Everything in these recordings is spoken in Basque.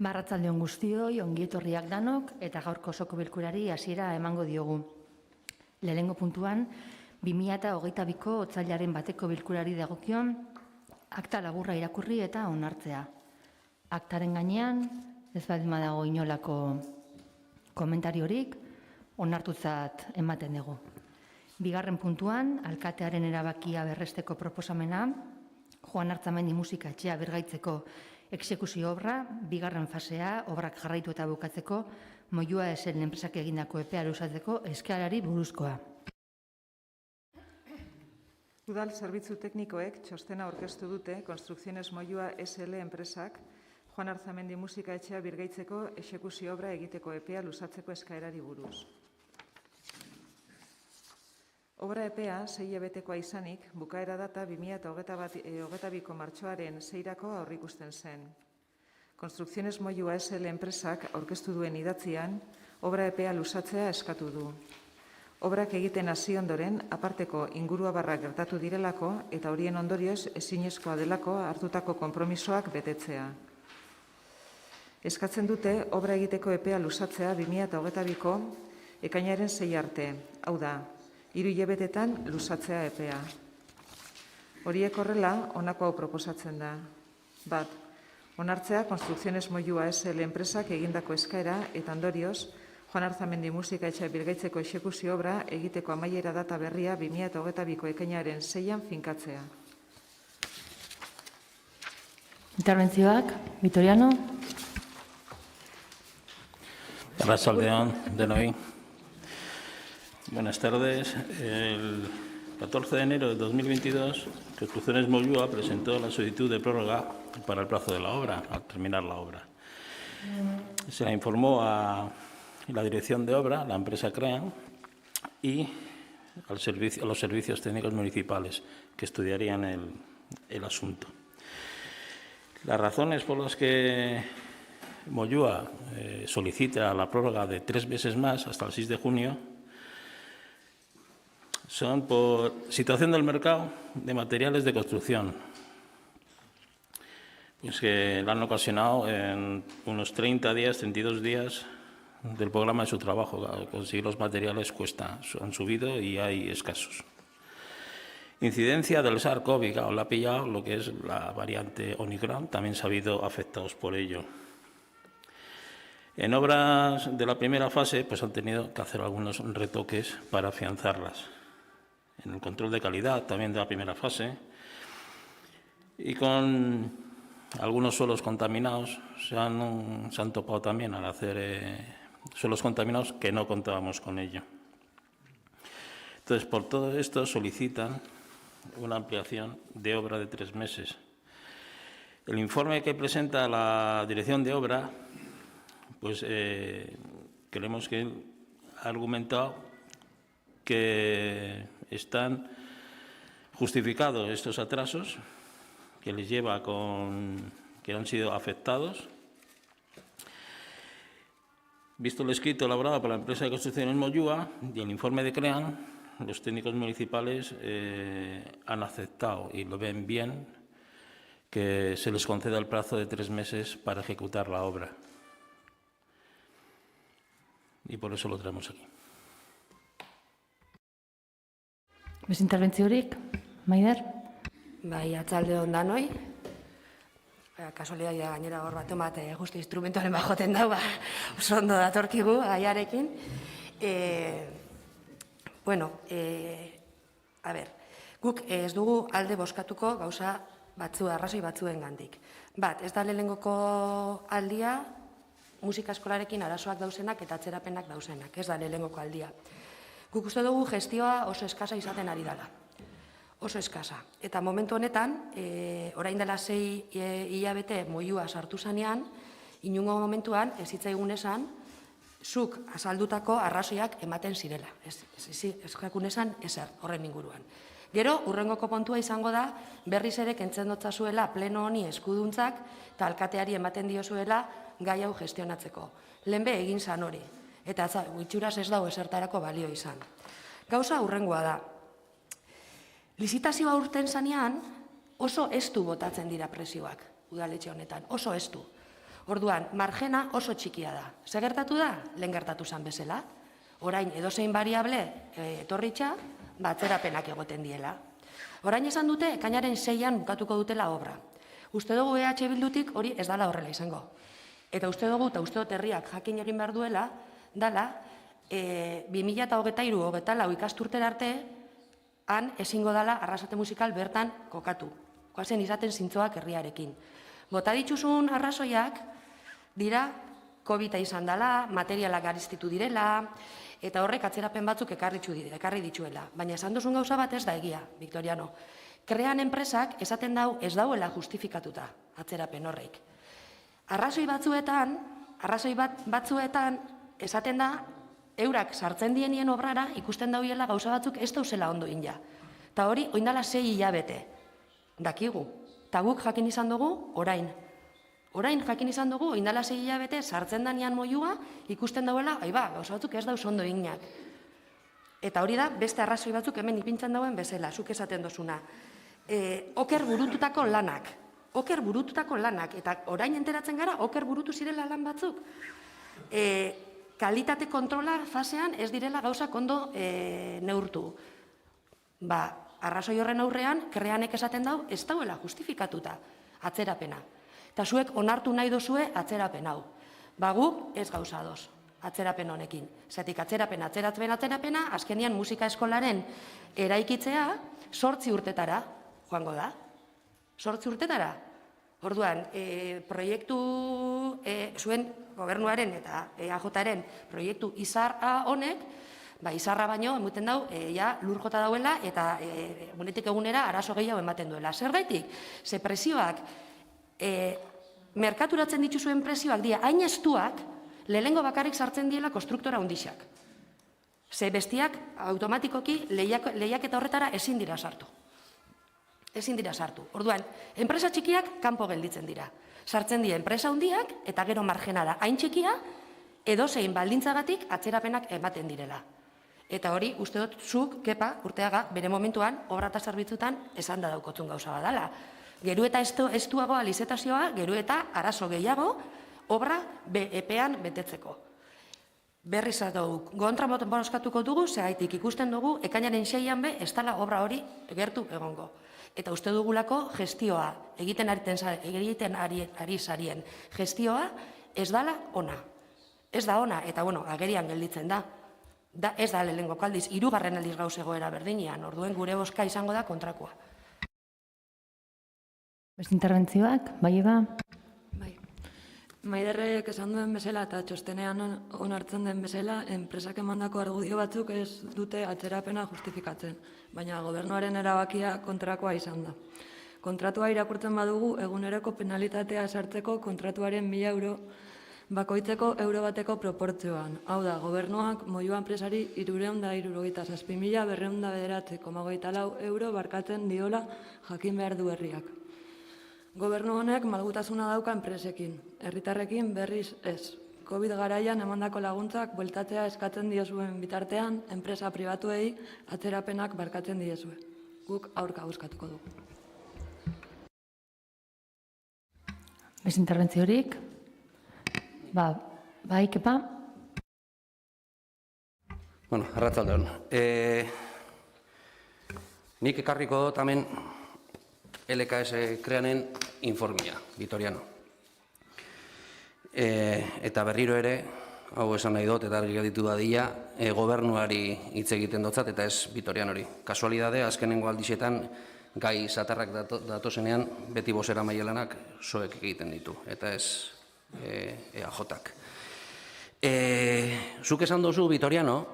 Arratsalde on guztioi, ongi etorriak danok eta gaurko osoko bilkurari hasiera emango diogu. Lehenengo puntuan, 2022ko otsailaren 1 bilkurari dagokion akta laburra irakurri eta onartzea. Aktaren gainean, ez baldin badago inolako komentariorik, onartutzat ematen dugu. Bigarren puntuan, alkatearen erabakia berresteko proposamena, Joan Artzamendi musika etxea birgaitzeko exekuzio obra, bigarren fasea, obrak jarraitu eta bukatzeko, Moyua SL enpresak egindako epea luzatzeko eskaerari buruzkoa. Udal zerbitzu teknikoek txostena aurkeztu dute Construcciones Moyua SL enpresak Joan Artzamendi musika etxea birgaitzeko exekuzio obra egiteko epea luzatzeko eskaerari buruz. Obra epea 6 hilabetekoa izanik, bukaera data 2022ko martxoaren 6-rako aurreikusten zen. Construcciones Moyua SL enpresak aurkeztu duen idatzian, obra epea luzatzea eskatu du. Obrak egiten hasi ondoren, aparteko inguruabarrak gertatu direlako eta horien ondorioz ezinezkoa delako hartutako konpromisoak betetzea. Eskatzen dute, obra egiteko epea luzatzea 2022ko ekainaren 6 arte, hau da, 3 hilabetetan luzatzea epea. Horiek horrela, honako hau proposatzen da. Bat, onartzea Construcciones Moyua SL enpresak egindako eskaera eta ondorioz, Joan Artzamendi musika etxea birgaitzeko exekuzio obra egiteko amaiera data berria 2022ko ekainaren 6an finkatzea. Interbentzioak, Vitoriano. Arratsaldeon denoi. Buenas tardes. El 14 de enero de 2022, Construcciones Moyua presentó la solicitud de prórroga para el plazo de la obra, al terminar la obra. Se la informó a la dirección de obra, la empresa CREAN, y a los servicios técnicos municipales que estudiarían el asunto. Las razones por las que Moyua solicita la prórroga de 3 meses más, hasta el 6 de junio, son por situación del mercado de materiales de construcción, pues que le han ocasionado en unos 30 días, 32 días del programa de su trabajo. Conseguir los materiales cuesta, han subido y hay escasos. Incidencia del SARS-CoV, claro, le ha pillado lo que es la variante Omicron, también se ha habido afectados por ello. En obras de la primera fase, pues han tenido que hacer algunos retoques para afianzarlas. En el control de calidad también de la primera fase y con algunos suelos contaminados se han topado también al hacer suelos contaminados que no contábamos con ello. Entonces, por todo esto solicitan una ampliación de obra de 3 meses. El informe que presenta la dirección de obra, pues creemos que ha argumentado que están justificados estos atrasos que les lleva que han sido afectados. Visto el escrito elaborado por la empresa de construcciones Moyua y el informe de CREAN, los técnicos municipales han aceptado y lo ven bien que se les conceda el plazo de 3 meses para ejecutar la obra. Y por eso lo traemos aquí. Bez interbentziorik, Maider? Bai, arratsaldeon danoi. Kasualitatea gainera hor bat justu instrumentuaren bajoten dau, oso ondo datorkigu gaiarekin. Guk ez dugu alde bozkatuko gauza arrazoi batzuengandik. Bat, ez da lehenengoko aldia musika eskolarekin arazoak dauzenak eta atzerapenak dauzenak, ez da lehenengoko aldia. Guk uste dugu gestioa oso eskasa izaten ari dela. Oso eskasa. Eta momentu honetan, orain dela 6 hilabete Moyua sartu zanean, inungo momentuan ez zitzaigun esan, zuk azaldutako arrazoiak ematen zirela. Ez jakun esan ezer horren inguruan. Gero, hurrengoko puntua izango da, berriz ere kentzen dotzazuela pleno honi eskuduntzak eta alkateari ematen diozuela gai hau gestionatzeko. Lehenbe egin zan hori. Eta itxuraz ez dago esertarako balio izan. Gauza hurrengoa da. Lizitazioa urten zanean oso estu botatzen dira prezioak udaletxe honetan, oso estu. Orduan, margena oso txikia da. Zer gertatu da? Lehen gertatu zen bezala. Orain, edozein variable etorritxa, atzerapenak egoten diela. Orain esan dute, ekainaren 6an bukatuko dutela obra. Uste dugu EH Bildutik hori ez dala horrela izango. Eta uste dugu, eta uste dut herriak jakin egin behar duela, dala, 2023-2024 ikasturtera arte, han ezingo dala arrasate musikal bertan kokatu. Koazen izaten zintzoak herriarekin. Bota dituzun arrazoiak, dira, COVID-a izan dela, materialak gariztitu direla, eta horrek atzerapen batzuk ekarri dituela. Baina esan duzun gauza bat ez da egia, Victoriano. Krean enpresak esaten dau ez dauela justifikatuta atzerapen horrek. Arrazoi batzuetan esaten da, eurak sartzen dienien obrara ikusten dauela gauza batzuk ez dauzela ondo inja. Eta hori, oindala 6 hilabete. Dakigu. Eta guk jakin izan dugu, orain. Orain jakin izan dugu, oindala 6 hilabete sartzen danean moiua, ikusten dauela, gauza batzuk ez dauz ondo inak. Eta hori da, beste arrazoi batzuk hemen ipintzen dauen bezala, zuk esaten dozuna. Oker burututako lanak, eta orain enteratzen gara, oker burutu zirela lan batzuk. Kalitate kontrola fasean ez direla gauzak ondo neurtu. Arrazoi horren aurrean, kreanek esaten dau, ez dauela justifikatuta atzerapena. Eta zuek onartu nahi dozue atzerapen hau. Guk ez gauza doz, atzerapen honekin. Zetik atzerapena, azkenian musika eskolaren eraikitzea 8 urtetara joango da. 8 urtetara. Orduan, proiektu zuen gobernuaren eta EAJaren proiektu izarra honek, izarra baino, emuten dau, lur jota dauela eta egunetik egunera arazo gehiago ematen duela. Zergaitik? Ze presioak, merkaturatzen dituzuen presioak dira, hain estuak, lehengo bakarrik sartzen diela konstruktora hundixak. Ze bestiak automatikoki lehiaketa horretara ezin dira sartu. Orduan, enpresa txikiak kanpo gelditzen dira. Sartzen dira enpresa hundiak eta gero margena da hain txikia, edozein baldintzagatik atzerapenak ematen direla. Eta hori, uste dut, zuk, Kepa, Urteaga, bere momentuan, obra eta zerbitzutan esan da daukotzun gauza badala. Geru eta estuagoa lizetazioa, geru eta arazo gehiago, obra epean betetzeko. Berriz dugu, kontra boskatuko dugu, zegaitik ikusten dugu, ekainaren 6an ez dela obra hori gertu egongo. Eta uste dugulako gestioa, egiten ari sarien gestioa, ez dala ona. Ez da ona, eta agerian gelditzen da. Ez da lehenengo aldiz, 3. aldiz gauz egoera berdinean, orduen gure bozka izango da kontrakoa. Beste interbentzioak, bai eba? Maiderrek esan duen bezala eta txostenean onartzen den bezala, enpresak emandako argudio batzuk ez dute atzerapena justifikatzen, baina gobernuaren erabakia kontrakoa izan da. Kontratua irakurtzen badugu, eguneroko penalitatea sartzeko kontratuaren 1.000 euro bakoitzeko euro bateko proportzioan. Hau da, gobernuak moiua enpresari 367.209,24 euro barkatzen diola jakin behar du herriak. Gobernu honek malgutasuna dauka enpresekin, herritarrekin berriz ez. COVID garaian emandako laguntzak bueltatzea eskatzen diozuen bitartean, enpresa pribatuei atzerapenak barkatzen diezue. Guk aurka bozkatuko dugu. Beste interbentziorik? Bai, Kepa? Arratsalde on. Nik ekarriko dut hemen LKS kreanen informia, Victoriano. Eta berriro ere, hau esan nahi dut, eta argi gelditu dadila, gobernuari hitz egiten dotzat, eta ez Victorianori. Kasualidade, azkenengo aldixetan, gai zatarrak datozenean, beti bozera maielanak soek egiten ditu, eta ez EAJak. Zuk esan dozu, Victoriano,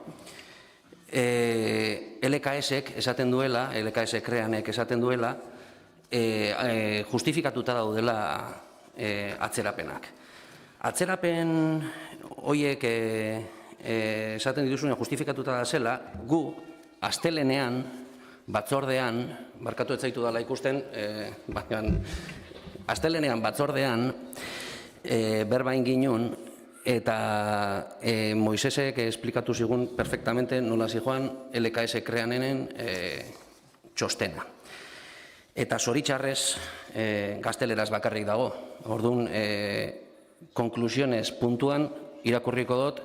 LKSek esaten duela, LKS kreanek esaten duela, justifikatuta daudela atzerapenak. Atzerapen horiek esaten dituzunean justifikatuta da zela, gu astelenean, batzordean, barkatu ez zaitu dela ikusten, baina astelenean batzordean berbain ginun, eta Moisesek esplikatu zigun perfectamente nola zijoan LKS kreanenen txostena. Eta zoritxarrez gazteleraz bakarrik dago. Orduan, konklusiones puntuan irakurriko dut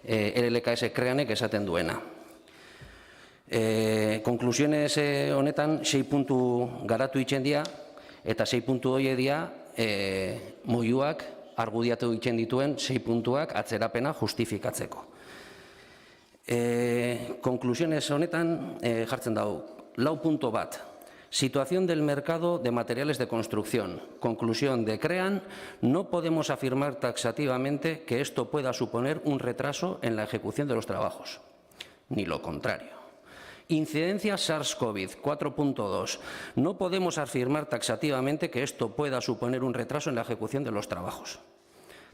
LLKS kreanek esaten duena. Konklusiones honetan 6 puntu garatu itzen dira, eta 6 puntu hori dira moiuak argudiatu itzen dituen 6 puntuak atzerapena justifikatzeko. Konklusiones honetan jartzen dago, 4.1. Situación del mercado de materiales de construcción. Conclusión de CREAN, no podemos afirmar taxativamente que esto pueda suponer un retraso en la ejecución de los trabajos, ni lo contrario. Incidencia SARS-CoV 4.2. No podemos afirmar taxativamente que esto pueda suponer un retraso en la ejecución de los trabajos.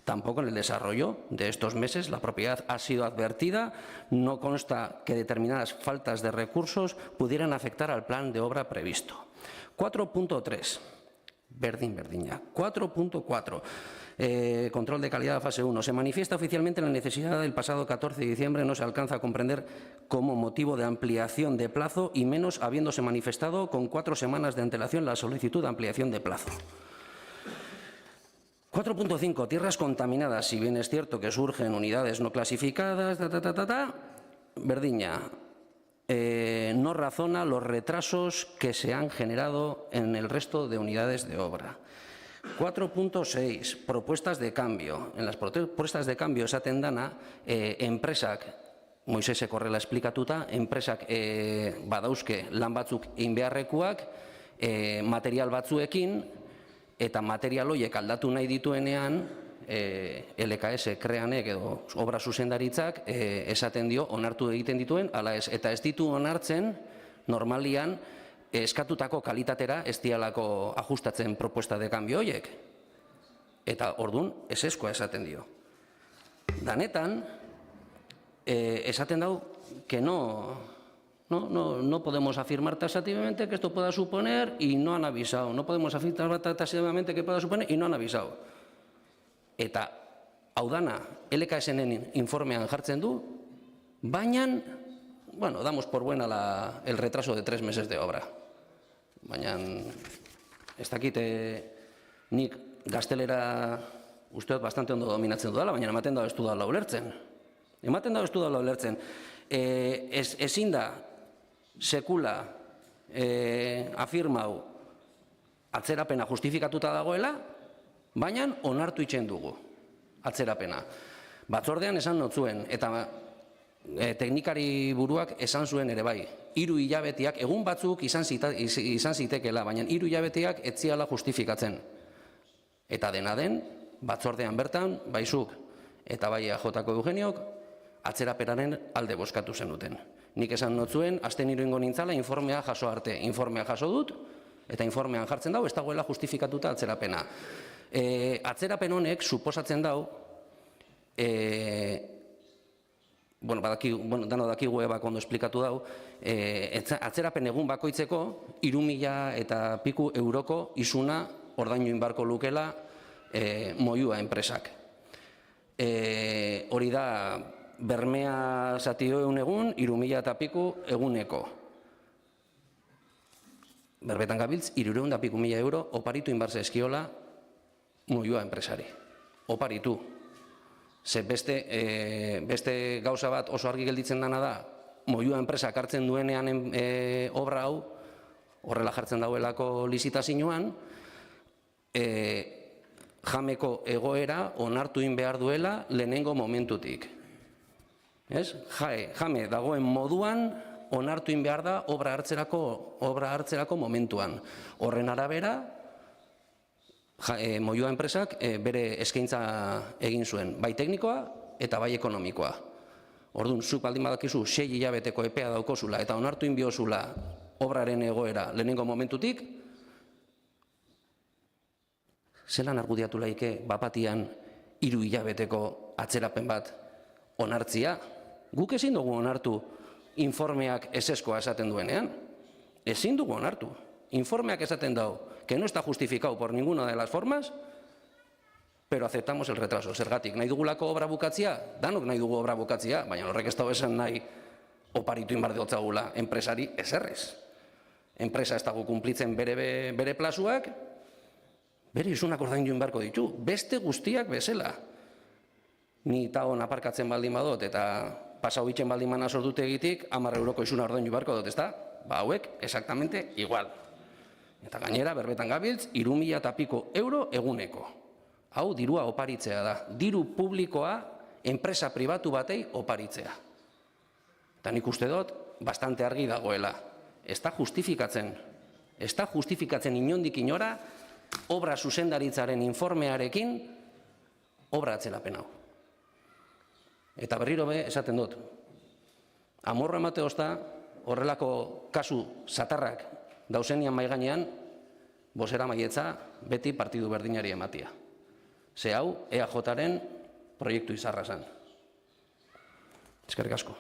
Tampoco en el desarrollo de estos meses la propiedad ha sido advertida, no consta que determinadas faltas de recursos pudieran afectar al plan de obra previsto. 4.3. Berdin-berdina. 4.4. Control de calidad fase 1. Se manifiesta oficialmente la necesidad del pasado 14 de diciembre, no se alcanza a comprender como motivo de ampliación de plazo y menos habiéndose manifestado con 4 semanas de antelación la solicitud de ampliación de plazo. 4.5. Tierras contaminadas. Si bien es cierto que surgen unidades no clasificadas, Verdiña no razona los retrasos que se han generado en el resto de unidades de obra. 4.6. Propuestas de cambio. En las propuestas de cambio esaten dana, enpresak, Moisesek horrela esplikatuta, enpresak badauzke lan batzuk egin beharrekuak, material batzuekin, eta material horiek aldatu nahi dituenean, LKS kreanek edo obra zuzendaritzak esaten dio onartu egiten dituen, ala ez, eta ez ditu onartzen normalian eskatutako kalitatera ez dialako ajustatzen propuesta de cambio horiek. Eta ordun eseskoa esaten dio. Danetan, esaten dau que no podemos afirmar taxativamente que esto pueda suponer y no han avisado. No podemos afirmar taxativamente que pueda suponer y no han avisado. Eta, hau dana, LKSN informean jartzen du, baina, bueno, damos por buena el retraso de 3 meses de obra. Baina, ez dakit, nik gaztelera usteot bastante ondo dominatzen dudala, baina ematen da ez dudala ulertzen. Ematen da ez dudala ulertzen. Ezin da, sekula afirmau atzerapena justifikatuta dagoela, baina onartu itzen dugu atzerapena. Batzordean esan notzuen, eta teknikari buruak esan zuen ere bai. 3 hilabeteak, egun batzuk izan zitekela, baina 3 hilabeteak ez ziala justifikatzen. Eta dena den, batzordean bertan, baizuk eta bai AJ-ko Eugeniok, atzerapenaren alde bozkatu zenuten. Nik esan notzuen, asten ingo nintzala, informea jaso arte. Informea jaso dut, eta informean jartzen dau, ez dagoela justifikatuta atzerapena. Atzerapen honek, suposatzen dau, dano dakigu ebak ondo esplikatu dau, atzerapen egun bakoitzeko, 3.000 eta piku euroko isuna ordainu inbarko lukela moiua enpresak. Hori da, Bermea zatio egun, 3.000 eta piku eguneko. Berbetan gabiltz, 300 eta piku mila euro oparitu inbarze eskiola moiua enpresari. Oparitu. Ze beste gauza bat oso argi gelditzen dana da, moiua enpresak hartzen duenean obra hau, horrela jartzen dauelako lizitazioan, jameko egoera onartu in behar duela lehenengo momentutik. Jame dagoen moduan onartu in behar da obra hartzerako momentuan. Horren arabera, moiua enpresak bere eskaintza egin zuen, bai teknikoa eta bai ekonomikoa. Orduan, zuk baldin badakizu 6 hilabeteko epea daukozula eta onartu in biozula obraren egoera lehenengo momentutik, zelan argudiatu laike bapatian 3 hilabeteko atzerapen bat onartzia? Guk ezin dugu onartu informeak eseskoa esaten duenean. Ezin dugu onartu. Informeak esaten dau que no está justificado por ninguna de las formas, pero aceptamos el retraso. Zergatik, nahi dugulako obra bukatzia? Danok nahi dugu obra bukatzia, baina horrek ez dago esan nahi oparitu inbar diotzagula enpresari eserrez. Enpresa ez dago kumplitzen bere plazuak, bere isunak ordaindu beharko ditu, beste guztiak bezala. Ni taon aparkatzen baldin badot eta pasau bitzen baldin mana sortute egitik, 10 euroko isuna ordaindu beharko dut, ezta? Ba, hauek, exactamente igual. Eta gainera, berbetan gabiltz, 3.000 eta piko euro eguneko. Hau, dirua oparitzea da. Diru publikoa enpresa pribatu batei oparitzea. Eta nik uste dut, bastante argi dagoela. Ez da justifikatzen inondik inora, obra zuzendaritzaren informearekin, obra atzerapen hau. Eta berriro be, esaten dut, amorra emate ozta, horrelako kasu satarrak dauzenian maiganean, bozera maietza beti partidu berdinari ematia. Ze hau, EAJaren proiektu izarra zen. Eskerrik asko.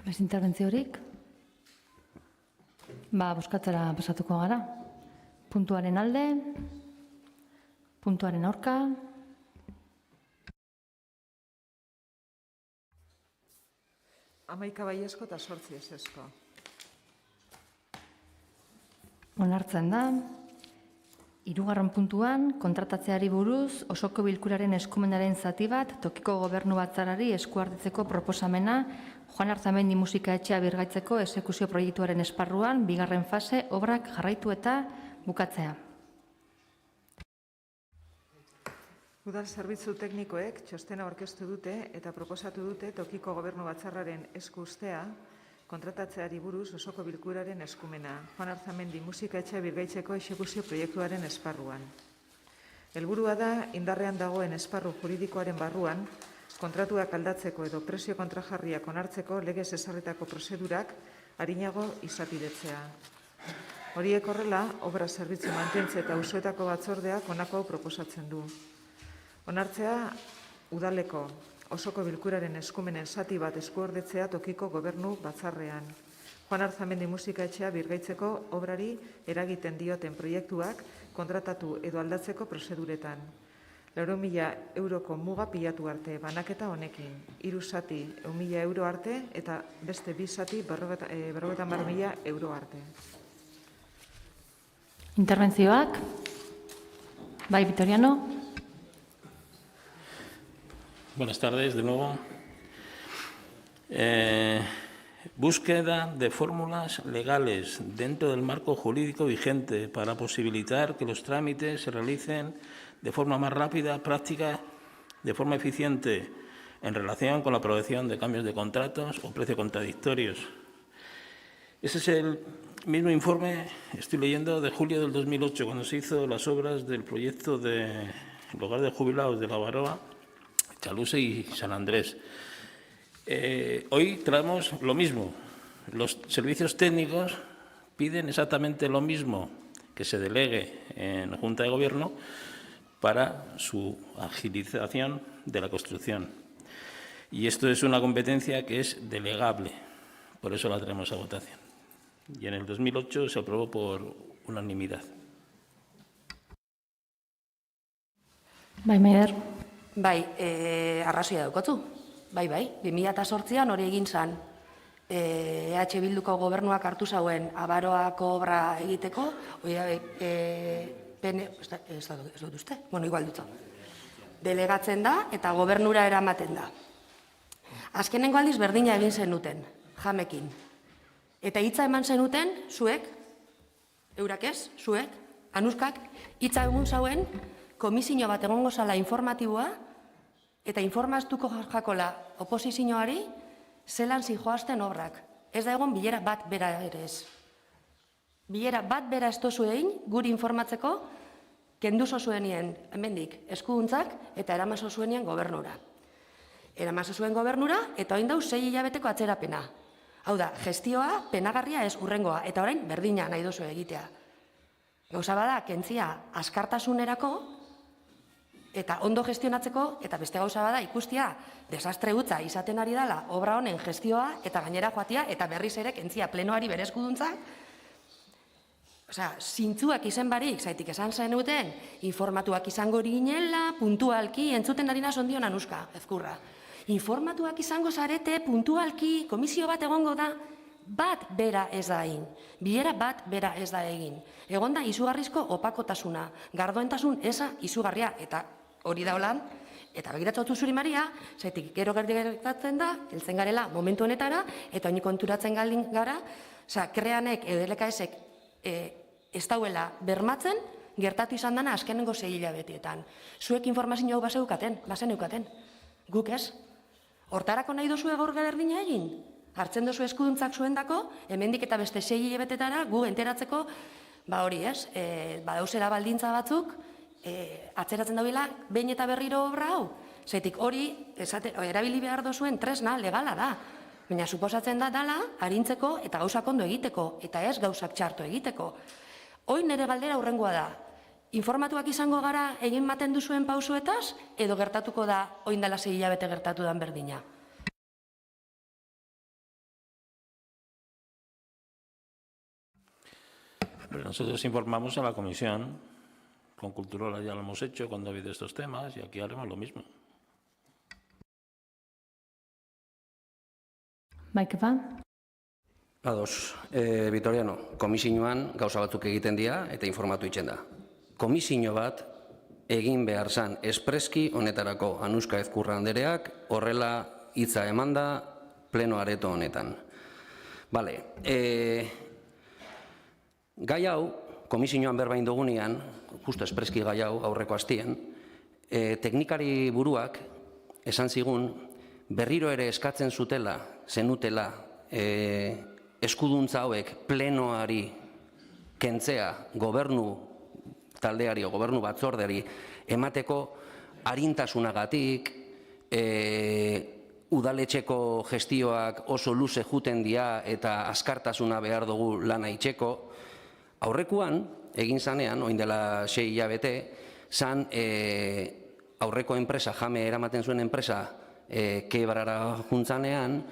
Bez interbentziorik? Bozkatzera pasatuko gara. Puntuaren alde, puntuaren aurka. Hamaika baiezko eta 8 ezezko. Onartzen da. 3. puntuan, kontratatzeari buruz, osoko bilkuraren eskumenaren zati bat, tokiko gobernu batzarrari eskuartetzeko proposamena, Juan Arzamendi musika etxea birgaitzeko exekuzio proiektuaren esparruan, 2. fase, obrak jarraitu eta bukatzea. Udal zerbitzu teknikoek txostena aurkeztu dute eta proposatu dute tokiko gobernu batzarraren esku ustea, kontratatzeari buruz osoko bilkuraren eskumena, Juan Arzamendi musika etxea birgaitzeko exekuzio proiektuaren esparruan. Helburua da, indarrean dagoen esparru juridikoaren barruan, kontratuak aldatzeko edo prezio kontrajarriak onartzeko legez ezarritako prozedurak arinago izapidetzea. Horiek horrela, obra zerbitzu mantentze eta auzoetako batzordeak honako hau proposatzen du. Onartzea, udaleko osoko bilkuraren eskumenen zati bat eskuordetzea tokiko gobernu batzarrean. Juan Arzamendi musika etxea birgaitzeko obrari eragiten dioten proiektuak kontratatu edo aldatzeko prozeduretan. 4.000 euroko muga pilatu arte banaketa honekin. 3 zati 1.000 euro arte eta beste 2 zati 50.000 euro arte. Interbentzioak? Bai, Vitoriano? Buenas tardes, de nuevo. Búsqueda de fórmulas legales dentro del marco jurídico vigente para posibilitar que los trámites se realicen de forma más rápida, práctica, de forma eficiente en relación con la aprobación de cambios de contratos o precios contradictorios. Ese es el mismo informe, estoy leyendo, de julio del 2008, cuando se hizo las obras del proyecto de Hogar de Jubilados de La Baroa, Chaluse y San Andrés. Hoy traemos lo mismo. Los servicios técnicos piden exactamente lo mismo, que se delegue en la Junta de Gobierno para su agilización de la construcción. Y esto es una competencia que es delegable, por eso la tenemos a votación. Y en el 2008 se aprobó por unanimidad. Bai, Maider. Bai, arrazoia daukotzu. Bai, 2008an hori egin zan. EH Bilduko gobernuak hartu zauen Abaroako obra egiteko, ez dut uste, bueno, igual dut. Delegatzen da eta gobernura eramaten da. Azkenengo aldiz berdina egin zenuten, Jamekin. Eta hitza eman zenuten, zuek, eurak ez, zuek, Anuskak, hitza egun zauen, komisio bat egongo zala informatiboa, eta informaztuko jakola oposizioari zelan zijoazten obrak. Ez da egon bilera bat bera ere ez. Bilera bat bera ez tozu egin, guri informatzeko, kenduzo zuenien, hemendik, eskuduntzak eta eramazo zuenien gobernura. Eramazo zuen gobernura eta oin dau 6 hilabeteko atzerapena. Hau da, gestioa penagarria ez urrengoa, eta orain berdina nahi dozu egitea. Gauza bada, kentzia askartasunerako, eta ondo gestionatzeko, eta beste gauza bada ikustia desastre hutsa izaten ari dela obra honen gestioa eta gainera joatia eta berriz ere kentzia plenoari bere eskuduntzak. Osea, zintzuak izen barik, zaitik esan zenuten, informatuak izango ginela, puntualki, entzuten ari nazondion Anuska, ezkurra. Informatuak izango zarete, puntualki, komisio bat egongo da, bat bera ez da egin. Bilera bat bera ez da egin. Egon da izugarrizko opakotasuna, gardoentasun eza izugarria, eta hori da holan, eta begiratzatu zuri Maria, zaitik gero gertatzen da, heltzen garela momentu honetara, eta honi konturatzen galdin gara, kreanek edo LKS-ek ez dauela bermatzen, gertatu izan dana azkenengo 6 hilabeteetan. Zuek informazio hau bazen eukaten. Guk ez. Hortarako nahi duzue gaur berdina egin? Hartzen duzu eskuduntzak zuendako, hemendik eta beste 6 hilabetetara gu enteratzeko, hori ez, dauzela baldintza batzuk, atzeratzen daubela behin eta berriro obra hau. Zaitik hori, erabili behar duzuen tresna legala da. Baina suposatzen da dala, arintzeko eta gauzak ondo egiteko, eta ez gauzak txarto egiteko. Hoi nire galdera hurrengoa da. Informatuak izango gara egin baten duzuen pausuetaz, edo gertatuko da oin dela 6 hilabete gertatu dan berdina? Pero nosotros informamos a la comisión. Con Culturola ya lo hemos hecho cuando ha habido estos temas y aquí haremos lo mismo. Maike ba? Ados, Vitoriano, komisioan gauza batzuk egiten dira eta informatu itzen da. Komisio bat egin behar zan espreski honetarako Anuska Ezkurra andereak horrela hitza emanda pleno areto honetan. Bale, gai hau, komisioan berbain dugunean, justo espreski gai hau aurreko hastien, teknikari buruak esan zigun berriro ere eskatzen zenutela eskuduntza hauek plenoari kentzea gobernu taldeari o gobernu batzorderi emateko arintasunagatik, udaletxeko gestioak oso luze juten dira eta azkartasuna behar dugu lana itxeko. Aurrekoan, egin zanean, oin dela 6 hilabete, zan aurreko enpresa, jame eramaten zuen enpresa, kebrara juntzanean,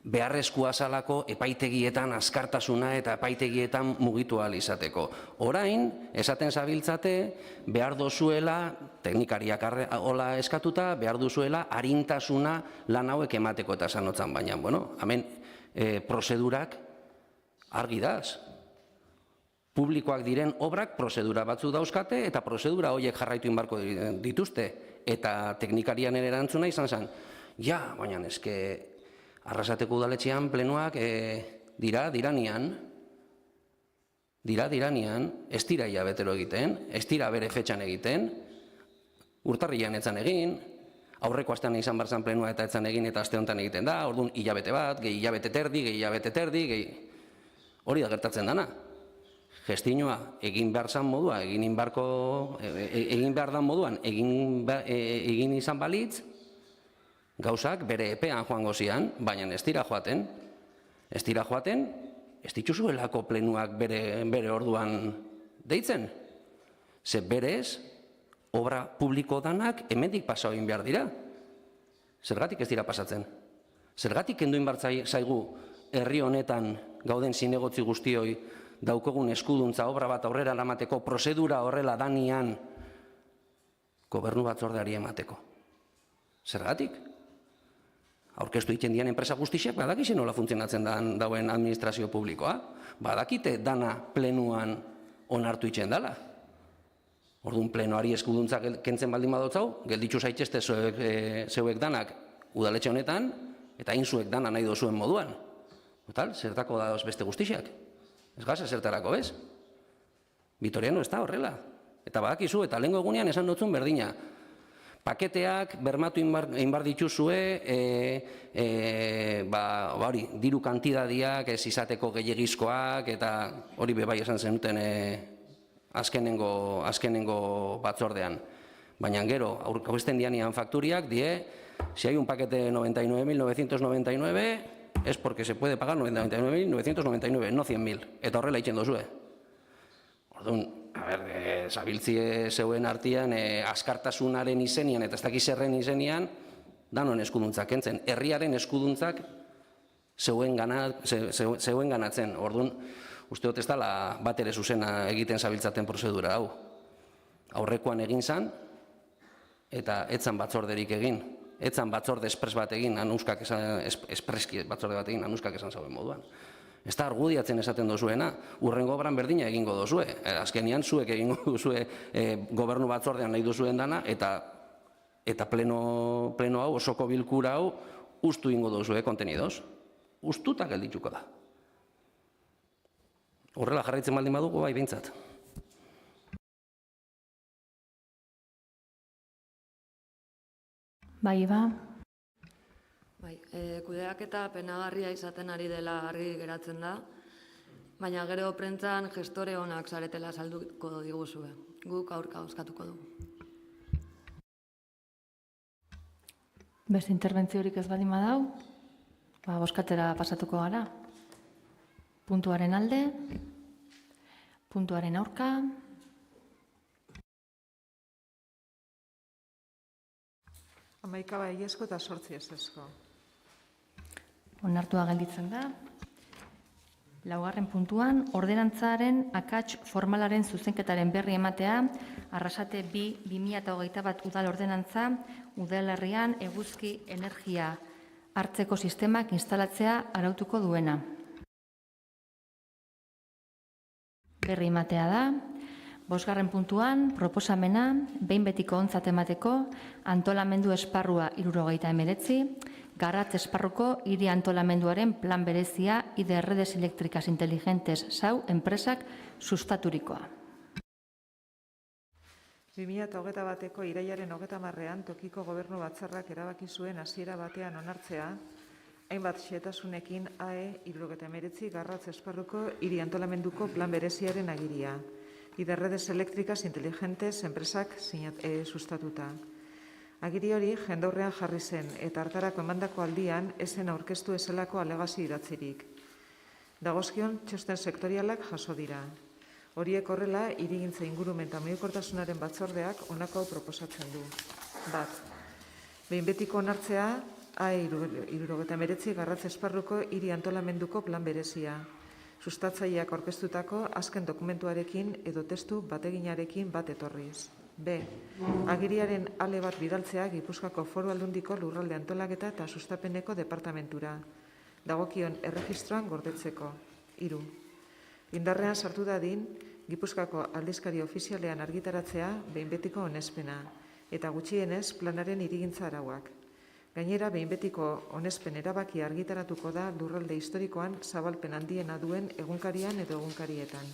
beharrezkoa zalako epaitegietan azkartasuna eta epaitegietan mugitu ahal izateko. Orain, esaten zabiltzate, behar dozuela, teknikariak hola eskatuta, behar duzuela arintasuna lan hauek emateko eta sanotzan baina. Bueno, hemen prozedurak argi daz. Publikoak diren obrak prozedura batzu dauzkate eta prozedura horiek jarraitu inbarko dituzte. Eta teknikarian erantzuna izan zen, ja, baina eske Arrasateko udaletxean plenuak diranian, ez dira hilabetero egiten, ez dira bere fetxan egiten, urtarrian etzan egin, aurreko astean izan barzan plenua eta etzan egin eta aste honetan egiten da, orduan hilabete bat, gehi hilabete terdi, hori da gertatzen dana. Gestinoa egin behar zan modua, egin behar dan moduan, egin izan balitz, gauzak bere epean joango zian, baina ez dira joaten. Ez dira joaten, ez dituzuelako plenuak bere orduan deitzen. Ze berez, obra publiko danak hemendik pasau egin behar dira. Zergatik ez dira pasatzen. Zergatik kendu behar zaigu herri honetan gauden zinegotzi guztioi daukogun eskuduntza obra bat aurrera eramateko prozedura horrela danian gobernu batzordeari emateko. Zergatik? Aurkeztu egiten dian enpresa guztiak badakite nola funtzionatzen dauen administrazio publikoa. Badakite dana plenuan onartu egiten dela. Orduan plenoari eskuduntza kentzen baldin badotzau, gelditzu zaitezte zeuek danak udaletxe honetan, eta inzuek dana nahi dozuen moduan. Total, zertako dauz beste guztiak. Ez gaza zertarako bez. Vitoriano ez da horrela. Eta badakizu, eta lehengo egunean esan dutzun berdina. Paketeak bermatu inbar dituzue, diru kantidadiak ez izateko gehiagizkoak, eta hori bebai esan zenuten azkenengo batzordean. Baina gero, aurkezten dianian fakturiak, si hay un paquete de 99.999, es porque se puede pagar 99.999, no 100.000, eta horrela itxen dozue. Orduan, zabiltzie zeuen artian, askartasunaren izenian eta ez dakizerren izenian, danon eskuduntzak kentzen. Herriaren eskuduntzak zeuen ganatzen. Orduan, uste dut ez dela bat ere zuzena egiten zabiltzaten prozedura hau. Aurrekoan egin zan, eta etzan batzorderik egin. etzan batzorde espres bat egin, anuskak esan, espreski batzorde bat egin, anuskak esan zauen moduan. Ez da argudiatzen esaten dozuena, urrengo obran berdina egingo dozue. Azkenian zuek egingo duzue gobernu batzordean nahi duzuen dana, eta pleno hau, osoko bilkura hau, ustu ingo duzue kontenidoz. Ustuta geldituko da. Horrela jarraitzen baldin badugu, bai behintzat. Bai, ba. Bai, kudeaketa penagarria izaten ari dela argi geratzen da, baina gero prentzan gestore onak zaretela salduko diguzue. Guk aurka bozkatuko dugu. Beste interbentziorik ez baldin badau, bozkatera pasatuko gara. Puntuaren alde, puntuaren aurka. Hamaika baiezko eta 8 ezezko. Onartua gelditzen da. Laugarren puntuan, ordenantzaren akats formalaren zuzenketaren berri ematea, Arrasate 2021 udal ordenantza, udalerrian eguzki energia hartzeko sistemak instalatzea arautuko duena. Berri ematea da. Bosgarren puntuan, proposamena, behin betiko ontzat emateko, antolamendu esparrua 79, Garratz esparruko hiri antolamenduaren plan berezia IDE Redes Eléctricas Inteligentes SAU enpresak sustaturikoa. 2021ko irailaren 30ean tokiko gobernu batzarrak erabaki zuen hasiera batean onartzea, hainbat xehetasunekin AE 79 Garratz esparruko hiri antolamenduko plan bereziaren agiria. IDE Redes Eléctricas Inteligentes enpresak sustatuta. Agiri hori jendaurrean jarri zen eta hartarako emandako aldian esen aurkeztu ezelako alegazio idatzirik. Dagozkion txosten sektorialak jaso dira. Horiek horrela, hirigintza ingurumen eta mugikortasunaren batzordeak honako hau proposatzen du. 1. Behin betiko onartzea AE 79 Garratz esparruko hiri antolamenduko plan berezia. Sustatzaileak aurkeztutako azken dokumentuarekin edo testu bateginarekin bat etorriz. B. Agiriaren ale bat bidaltzea Gipuzkoako Foru Aldundiko lurralde antolaketa eta sustapeneko departamentura. Dagokion erregistroan gordetzeko. 3. Indarrean sartu dadin Gipuzkoako aldizkari ofizialean argitaratzea behin betiko onespena eta gutxienez planaren hirigintza arauak. Gainera, behin betiko onespen erabakia argitaratuko da lurralde historikoan zabalpen handiena duen egunkarian edo egunkarietan.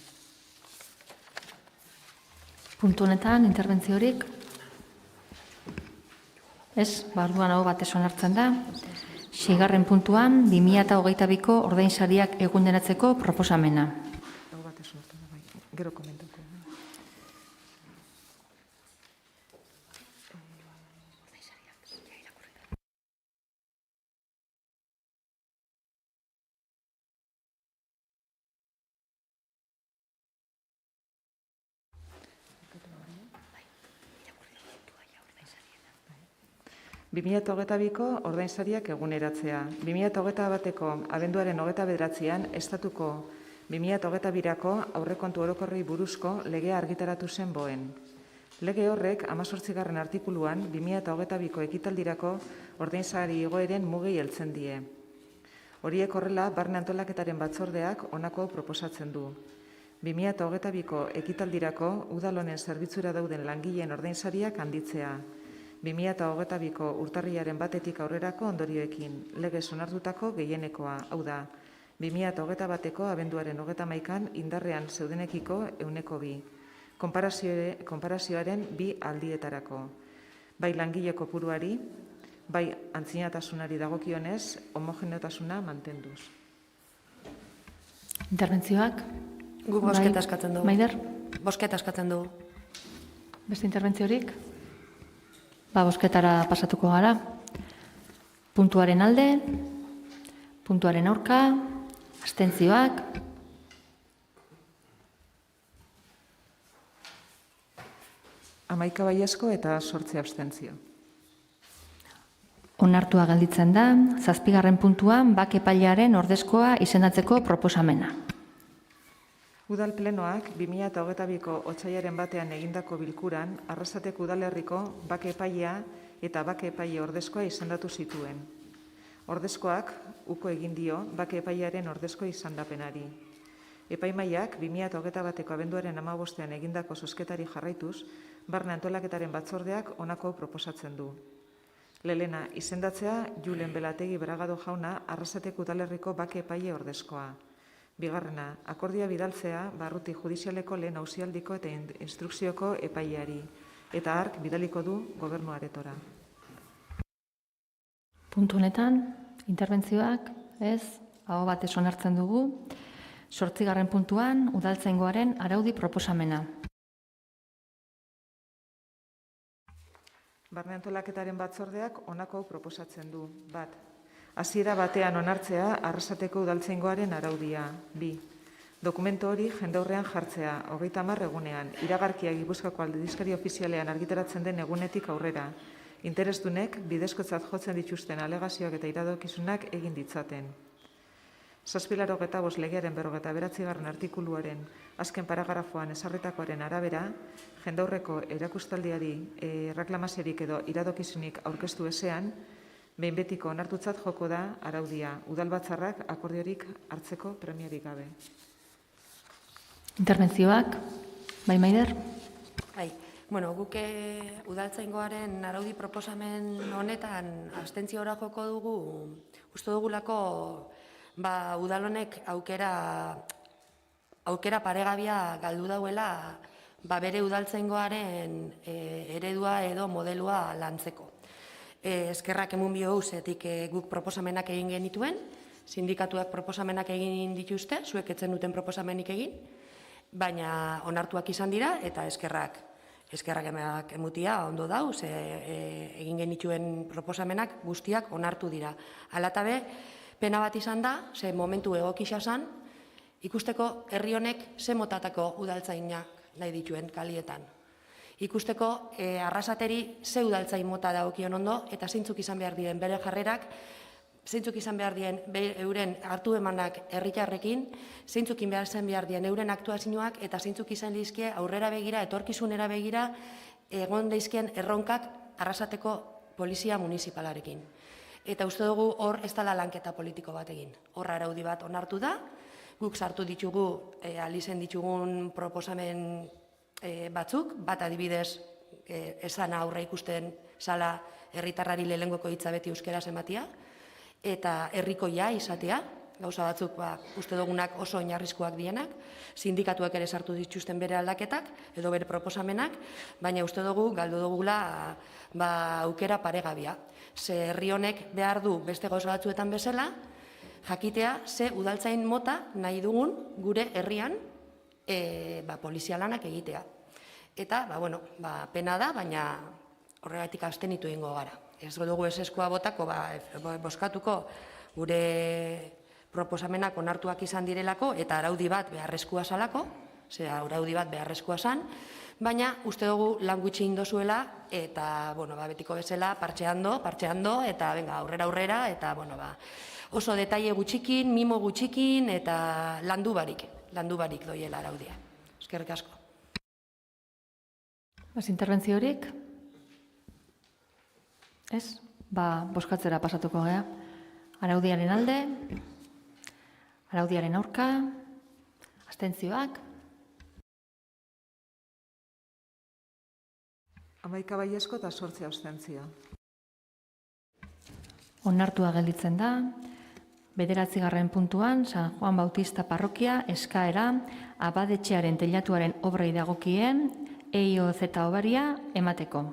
Puntu honetan, interbentziorik? Ez, orduan hau batez onartzen da. 6. puntuan, 2022ko ordainsariak eguneratzeko proposamena. Hau batez onartzen da, bai. Gero komentatuko. Bai. 2022ko ordainsariak eguneratzea. 2021ko abenduaren 29an estatuko 2022ko aurrekontu orokorrei buruzko legea argitaratu zen boen. Lege horrek 18. artikuluan 2022ko ekitaldirako ordainsari igoeren mugei heltzen die. Horiek horrela, barne antolaketaren batzordeak honako proposatzen du. 2022ko ekitaldirako udal honen zerbitzura dauden langileen ordainsariak handitzea. 2022ko urtarrilaren 1 aurrerako ondorioekin, legez onartutako gehienekoa, hau da, 2021ko abenduaren 31an indarrean zeudenekiko 102, konparazioaren 2 aldietarako, bai langile kopuruari, bai antzinatasunari dagokionez, homogeneotasuna mantenduz. Interbentzioak? Guk bozketa eskatzen dugu. Maider? Bozketa eskatzen dugu. Beste interbentziorik? Bozketara pasatuko gara. Puntuaren alde, puntuaren aurka, abstentzioak. Hamaika baiezko eta 8 abstentzio. Onartua gelditzen da, 7. puntuan bake epailearen ordezkoa izendatzeko proposamena. Udal plenoak 2022ko otsailaren batean egindako bilkuran Arrasateko udalerriko bake epailea eta bake epaile ordezkoa izendatu zituen. Ordezkoak uko egin dio bake epailearen ordezko izendapenari. Epaimahaiak 2021ko abenduaren 15ean egindako zozketari jarraituz, barne antolaketaren batzordeak honako proposatzen du. Lelena, izendatzea Julen Belategi Bragado jauna Arrasateko udalerriko bake epaile ordezkoa. Bigarrena, akordioa bidaltzea barruti judizialeko lehen auzialdiko eta instrukzioko epaileari, eta hark bidaliko du gobernu aretora. Puntu honetan, interbentzioak, ez, aho batez onartzen dugu. 8. puntuan, udaltzaingoaren araudi proposamena. Barne antolaketaren batzordeak honako proposatzen du. 1. Hasiera batean onartzea Arrasateko udaltzaingoaren araudia. 2. Dokumentu hori jendaurrean jartzea, 30 egunean, iragarkia Gipuzkoako aldizkari ofizialean argitaratzen den egunetik aurrera. Interesdunek bidezkotzat jotzen dituzten alegazioak eta iradokizunak egin ditzaten. 785 legearen 49. artikuluaren azken paragrafoan ezarritakoaren arabera, jendaurreko erakustaldiari erreklamaziorik edo iradokizunik aurkeztu ezean, behin betiko onartutzat joko da araudia, udalbatzarrak akordiorik hartzeko premiarik gabe. Interbentzioak, bai Maider? Bai, guk udaltzaingoaren araudi proposamen honetan abstentziora joko dugu, uste dugulako udal honek aukera paregabia galdu dauela bere udaltzaingoaren eredua edo modelua lantzeko. Eskerrak emun bio zetik guk proposamenak egin genituen, sindikatuak proposamenak egin dituzte, zuek etzen duten proposamenik egin, baina onartuak izan dira eta eskerrak emutia ondo dau, egin genituen proposamenak guztiak onartu dira. Alatabe, pena bat izan da, ze momentu egokisa zan, ikusteko herri honek ze motatako udaltzainak nahi dituen kalietan. Ikusteko Arrasateri ze udaltzain mota dagokion ondo eta zeintzuk izan behar diren bere jarrerak, zeintzuk izan behar diren euren hartu emanak herritarrekin, zeintzuk izan behar diren euren aktuazioak eta zeintzuk izan dizkie aurrera begira, etorkizunera begira egon daizkien erronkak Arrasateko polizia municipalarekin. Eta uste dugu hor ez dela lanketa politiko bat egin. Hor araudi bat onartu da, guk sartu ditugu, alizen ditugun proposamen batzuk, bat adibidez esan aurre ikusten sala herritarrari lehenengoko hitza beti euskeraz ematia, eta herrikoia izatea, gauza batzuk uste dugunak oso oinarrizkoak dienak, sindikatuak ere sartu dituzten bere aldaketak edo bere proposamenak, baina uste dugu galdu dugula aukera paregabia. Ze herri honek behar du beste gauza batzuetan bezala, jakitea ze udaltzain mota nahi dugun gure herrian polizia lanak egitea. Eta, pena da, baina horregatik abstenitu egingo gara. Ez dugu eseskua botako, boskatuko gure proposamenak onartuak izan direlako, eta araudi bat beharrezkoa zalako, araudi bat beharrezkoa zan, baina uste dugu lan gutxi indozuela, eta, betiko bezala, partxeando, eta aurrera, eta, oso detaile gutxikin, mimo gutxikin, eta landu barik doiela araudia. Eskerrik asko. Interbentziorik? Ez? Boskatzera pasatuko gea. Araudiaren alde, araudiaren aurka, abstentzioak. 11 baiezko eta 8 abstentzio. Onartua gelditzen da. 9. puntuan, San Juan Bautista parrokia eskaera abadetxearen teilatuaren obrei dagokien EIOZ obaria emateko.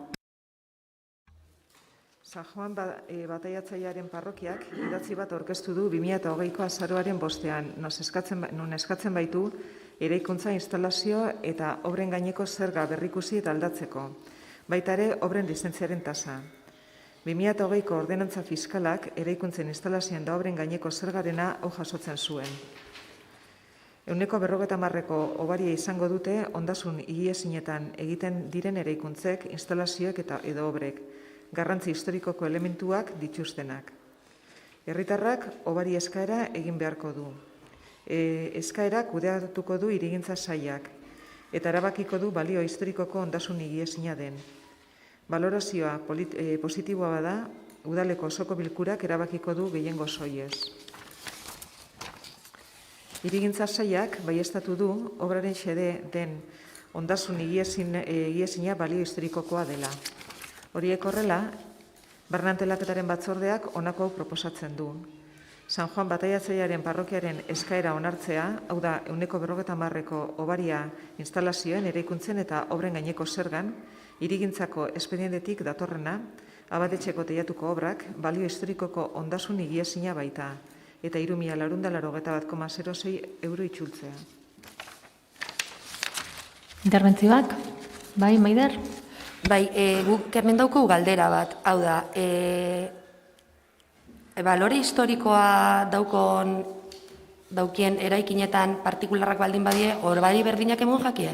San Juan Bataiatzailearen parrokiak idatzi bat aurkeztu du 2020ko azaroaren 5ean, non eskatzen baitu eraikuntza instalazio eta obren gaineko zerga berrikusi eta aldatzeko. Baita ere, obren lizentziaren tasa. 2020ko ordenantza fiskalak eraikuntzen instalazioen da obren gaineko zergarena hau jasotzen zuen. 150ko obaria izango dute ondasun higiezinetan egiten diren eraikuntzek, instalazioek eta edo obrek, garrantzi historikoko elementuak dituztenak. Herritarrak obari eskaera egin beharko du. Eskaerak kudeatuko du hirigintza sailak eta erabakiko du balio historikoko ondasun higiezina den. Balorazioa positiboa bada, udaleko osoko bilkurak erabakiko du gehiengo soilez. Hirigintza sailak baieztatu du obraren xede den ondasun higiezina balio historikokoa dela. Horiek horrela, barneantelaketaren batzordeak honako hau proposatzen du. San Juan Bataiatzailearen parrokiaren eskaera onartzea, hau da, 50%ko obaria instalazioen, eraikuntzen eta obren gaineko zergan, hirigintzako espedientetik datorrena, abadetxeko teilatuko obrak, balio historikoko ondasun higiezina baita, eta 3.981,06 euro itzultzea. Interbentzioak? Bai, Maider? Bai, guk hemen daukagu galdera bat, hau da, balore historikoa daukien eraikinetan partikularrak baldin badie, orbari berdinak emun jakie?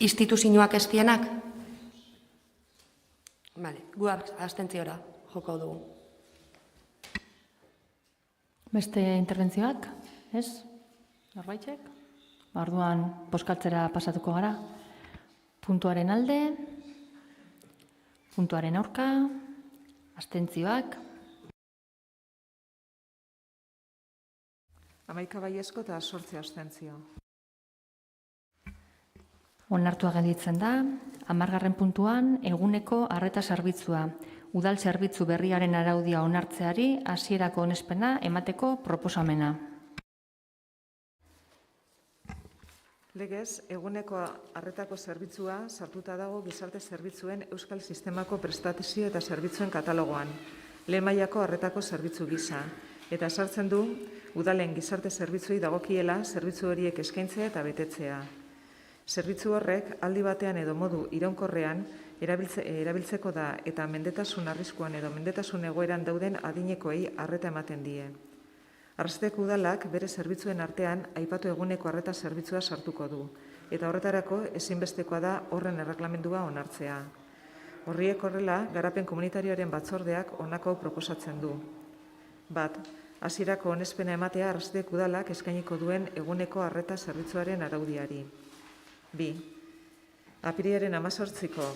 Instituzioak ez dienak? Bale, gu abstentziora joko dugu. Beste interbentzioak? Ez? Norbaitek? Orduan, bozkatzera pasatuko gara. Puntuaren alde, puntuaren aurka, abstentzioak. 11 baiezko eta 8 abstentzio. Onartua gelditzen da, 10. puntuan, eguneko arreta zerbitzua. Udal zerbitzu berriaren araudia onartzeari hasierako onespena emateko proposamena. Legez, eguneko arretako zerbitzua sartuta dago gizarte zerbitzuen Euskal Sistemako prestazio eta zerbitzuen katalogoan, lehen mailako arretako zerbitzu gisa, eta sartzen du udalen gizarte zerbitzuei dagokiela zerbitzu horiek eskaintzea eta betetzea. Zerbitzu horrek aldi batean edo modu iraunkorrean erabiltzeko da eta mendetasun arriskuan edo mendetasun egoeran dauden adinekoei arreta ematen die. Arrasateko udalak bere zerbitzuen artean aipatu eguneko arreta zerbitzua sartuko du, eta horretarako ezinbestekoa da horren erreklamendua onartzea. Horriek horrela, garapen komunitarioaren batzordeak honako proposatzen du. 1. Hasierako onespena ematea arrasateko udalak eskainiko duen eguneko arreta zerbitzuaren araudiari. 2. Apirilaren 18ko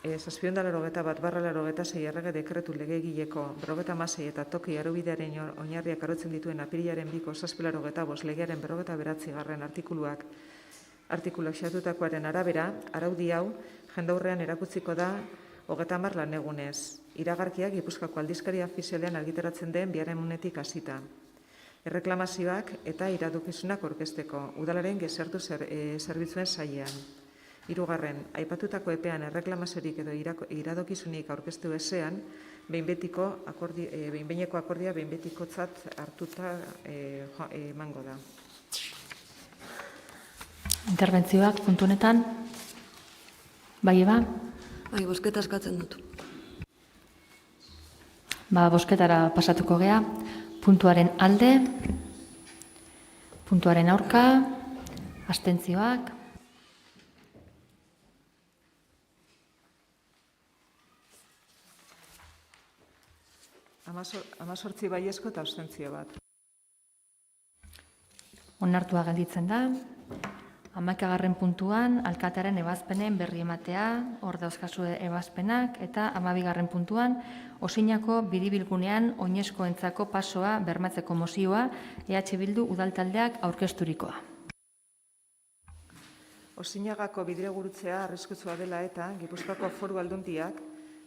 781/86 errege dekretu legegileko 56 eta toki araubidearen oinarriak arautzen dituen apirilaren 2ko 785 legearen 59. artikuluak xehatutakoaren arabera, araudi hau jendaurrean erakutsiko da 30 lanegunez. Iragarkiak Gipuzkoako aldizkaria ofizialean argitaratzen den biharamunetik hasita. Erreklamazioak eta iradokizunak aurkezteko udalaren gizartu zerbitzuen sailean. 3. Aipatutako epean erreklamaziorik edo iradokizunik aurkeztu ezean, behin-behineko akordia behin-betikotzat hartuta emango da. Interbentzioak puntu honetan? Bai, Eba? Bai, bozketa eskatzen dut. Bozketara pasatuko gea. Puntuaren alde, puntuaren aurka, abstentzioak. 18 baiezko eta abstentzio bat. Onartua gelditzen da. 11. puntuan, alkatearen ebazpenen berri ematea, hor dauzkazu ebazpenak, eta 12. puntuan, Osinako biribilgunean oinezkoentzako pasoa bermatzeko mozioa, EH Bildu udaltaldeak aurkezturikoa. Osinagako bidegurutzea arriskutsua dela eta Gipuzkoako Foru Aldundiak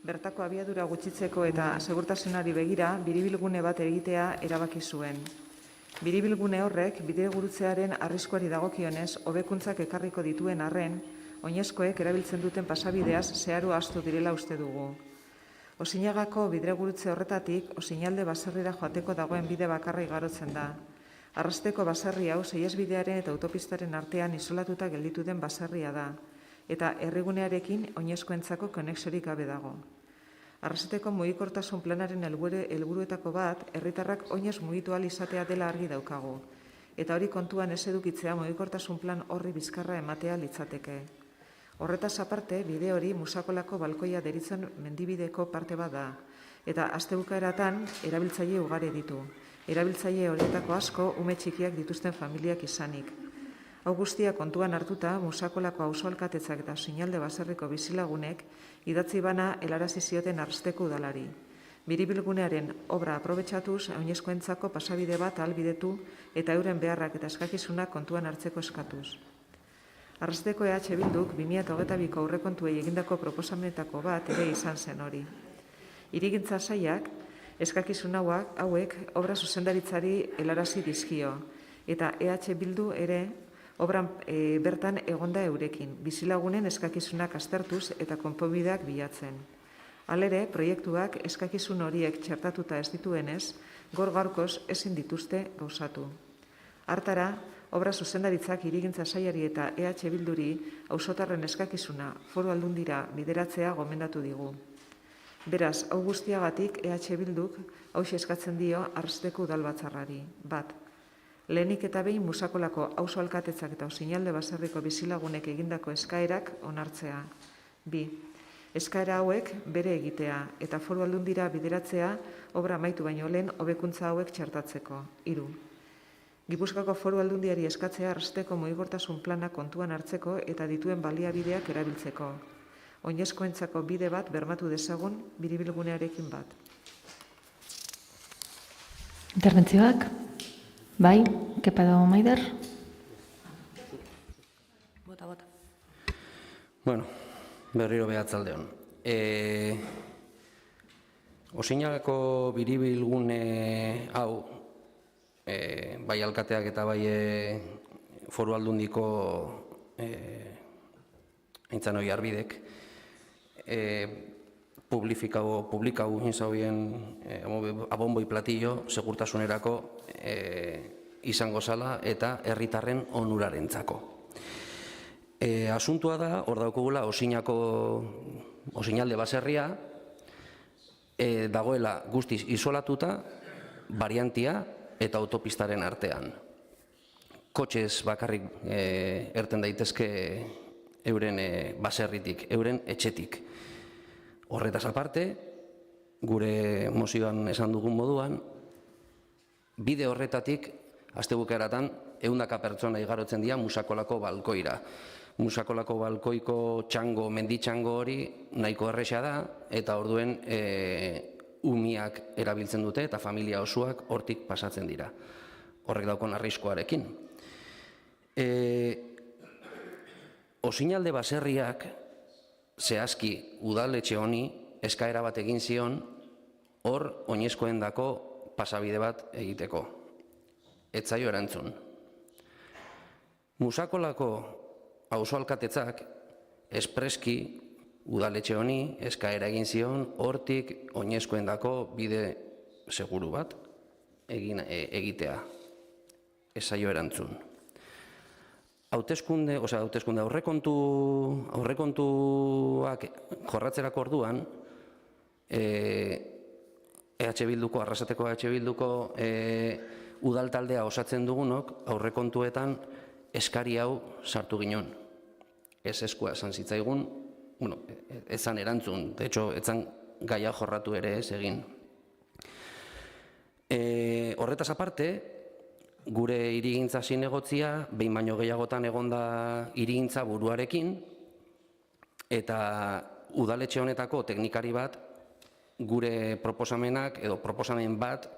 bertako abiadura gutxitzeko eta segurtasunari begira biribilgune bat egitea erabaki zuen. Biribilgune horrek bidegurutzearen arriskuari dagokionez hobekuntzak ekarriko dituen arren, oinezkoek erabiltzen duten pasabideaz zeharu ahaztu direla uste dugu. Osinagako bidegurutze horretatik Osinalde baserrira joateko dagoen bide bakarra igarotzen da. Arrasteko baserri hau saihesbidearen eta autopistaren artean isolatuta gelditu den baserria da, eta herrigunearekin oinezkoentzako konexiorik gabe dago. Arrasateko mugikortasun planaren helburuetako bat, herritarrak oinez mugitu ahal izatea dela argi daukagu, eta hori kontuan ez edukitzea mugikortasun plan horri bizkarra ematea litzateke. Horretaz aparte, bide hori Musakolako balkoia deritzen mendibideko parte bat da, eta astebukaeratan erabiltzaile ugari ditu, erabiltzaile horietako asko ume txikiak dituzten familiak izanik. Hau guztia kontuan hartuta, Musakolako auzo-alkatetzak eta Osinalde baserriko bizilagunek idatzi bana helarazi zioten Arrasteko udalari. Biribilgunearen obra aprobetxatuz, oinezkoentzako pasabide bat ahalbidetu eta euren beharrak eta eskakizunak kontuan hartzeko eskatuz. Arrasteko EH Bilduk 2022ko aurrekontuei egindako proposamenetako bat ere izan zen hori. Hirigintza sailak eskakizun hauek obra zuzendaritzari helarazi dizkio eta EH Bildu ere obran bertan egonda eurekin, bizilagunen eskakizunak aztertuz eta konponbideak bilatzen. Halere, proiektuak eskakizun horiek txertatuta ez dituenez, gaur-gaurkoz ezin dituzte gauzatu. Hartara, obra zuzendaritzak hirigintza sailari eta EH Bilduri auzotarren eskakizuna Foru Aldundira bideratzea gomendatu digu. Beraz, hau guztiagatik EH Bilduk hauxe eskatzen dio Arrasteko udalbatzarrari. Bat, lehenik eta behin Musakolako auzo-alkatetzak eta Osinalde baserriko bizilagunek egindako eskaerak onartzea. Bi, eskaera hauek bere egitea eta Foru Aldundira bideratzea obra amaitu baino lehen hobekuntza hauek txertatzeko. 3. Gipuzkoako Foru Aldundiari eskatzea Arrasteko mugikortasun plana kontuan hartzeko eta dituen baliabideak erabiltzeko. Oinezkoentzako bide bat bermatu dezagun biribilgunearekin bat. Interbentzioak? Bai, kepa dago Maider? Bota. Bueno, berriro behatzaldeon. Osinaleko biribilgune hau, bai alkateak eta bai Foru Aldundiko aintzan hori arbidek, publikau inzaubien abonboi platillo segurtasunerako izango zala eta herritarren onurarentzako. Asuntua da, hor daukugula Osinalde baserria dagoela guztiz isolatuta variantia eta autopistaren artean. Kotxez bakarrik erten daitezke euren baserritik, euren etxetik. Horretaz aparte, gure mozioan esan dugun moduan, bide horretatik, astebukaeratan, 100 pertsona igarotzen dira Musakolako balkoira. Musakolako balkoiko menditxango hori nahiko erresa da, eta orduen umiak erabiltzen dute eta familia osoak hortik pasatzen dira. Horrek daukon arriskoarekin. Osinalde baserriak zehazki udaletxe honi eskaera bat egin zion hor oinezkoendako pasabide bat egiteko. Ez zaio erantzun. Musakolako auzo-alkatetzak espreski udaletxe honi eskaera egin zion hortik oinezkoendako bide seguru bat egitea. Ez zaio erantzun. Aurrekontuak jorratzerako orduan, Arrasateko EH Bilduko udaltaldea osatzen dugunok, aurrekontuetan eskari hau sartu ginen. Ez eskua esan zitzaigun, ezan erantzun, de hecho, ezan gaia jorratu ere ez egin. Horretaz aparte, gure hirigintza zinegotzia, behin baino gehiagotan egonda hirigintza buruarekin, eta udaletxe honetako teknikari bat, gure proposamenak edo proposamen bat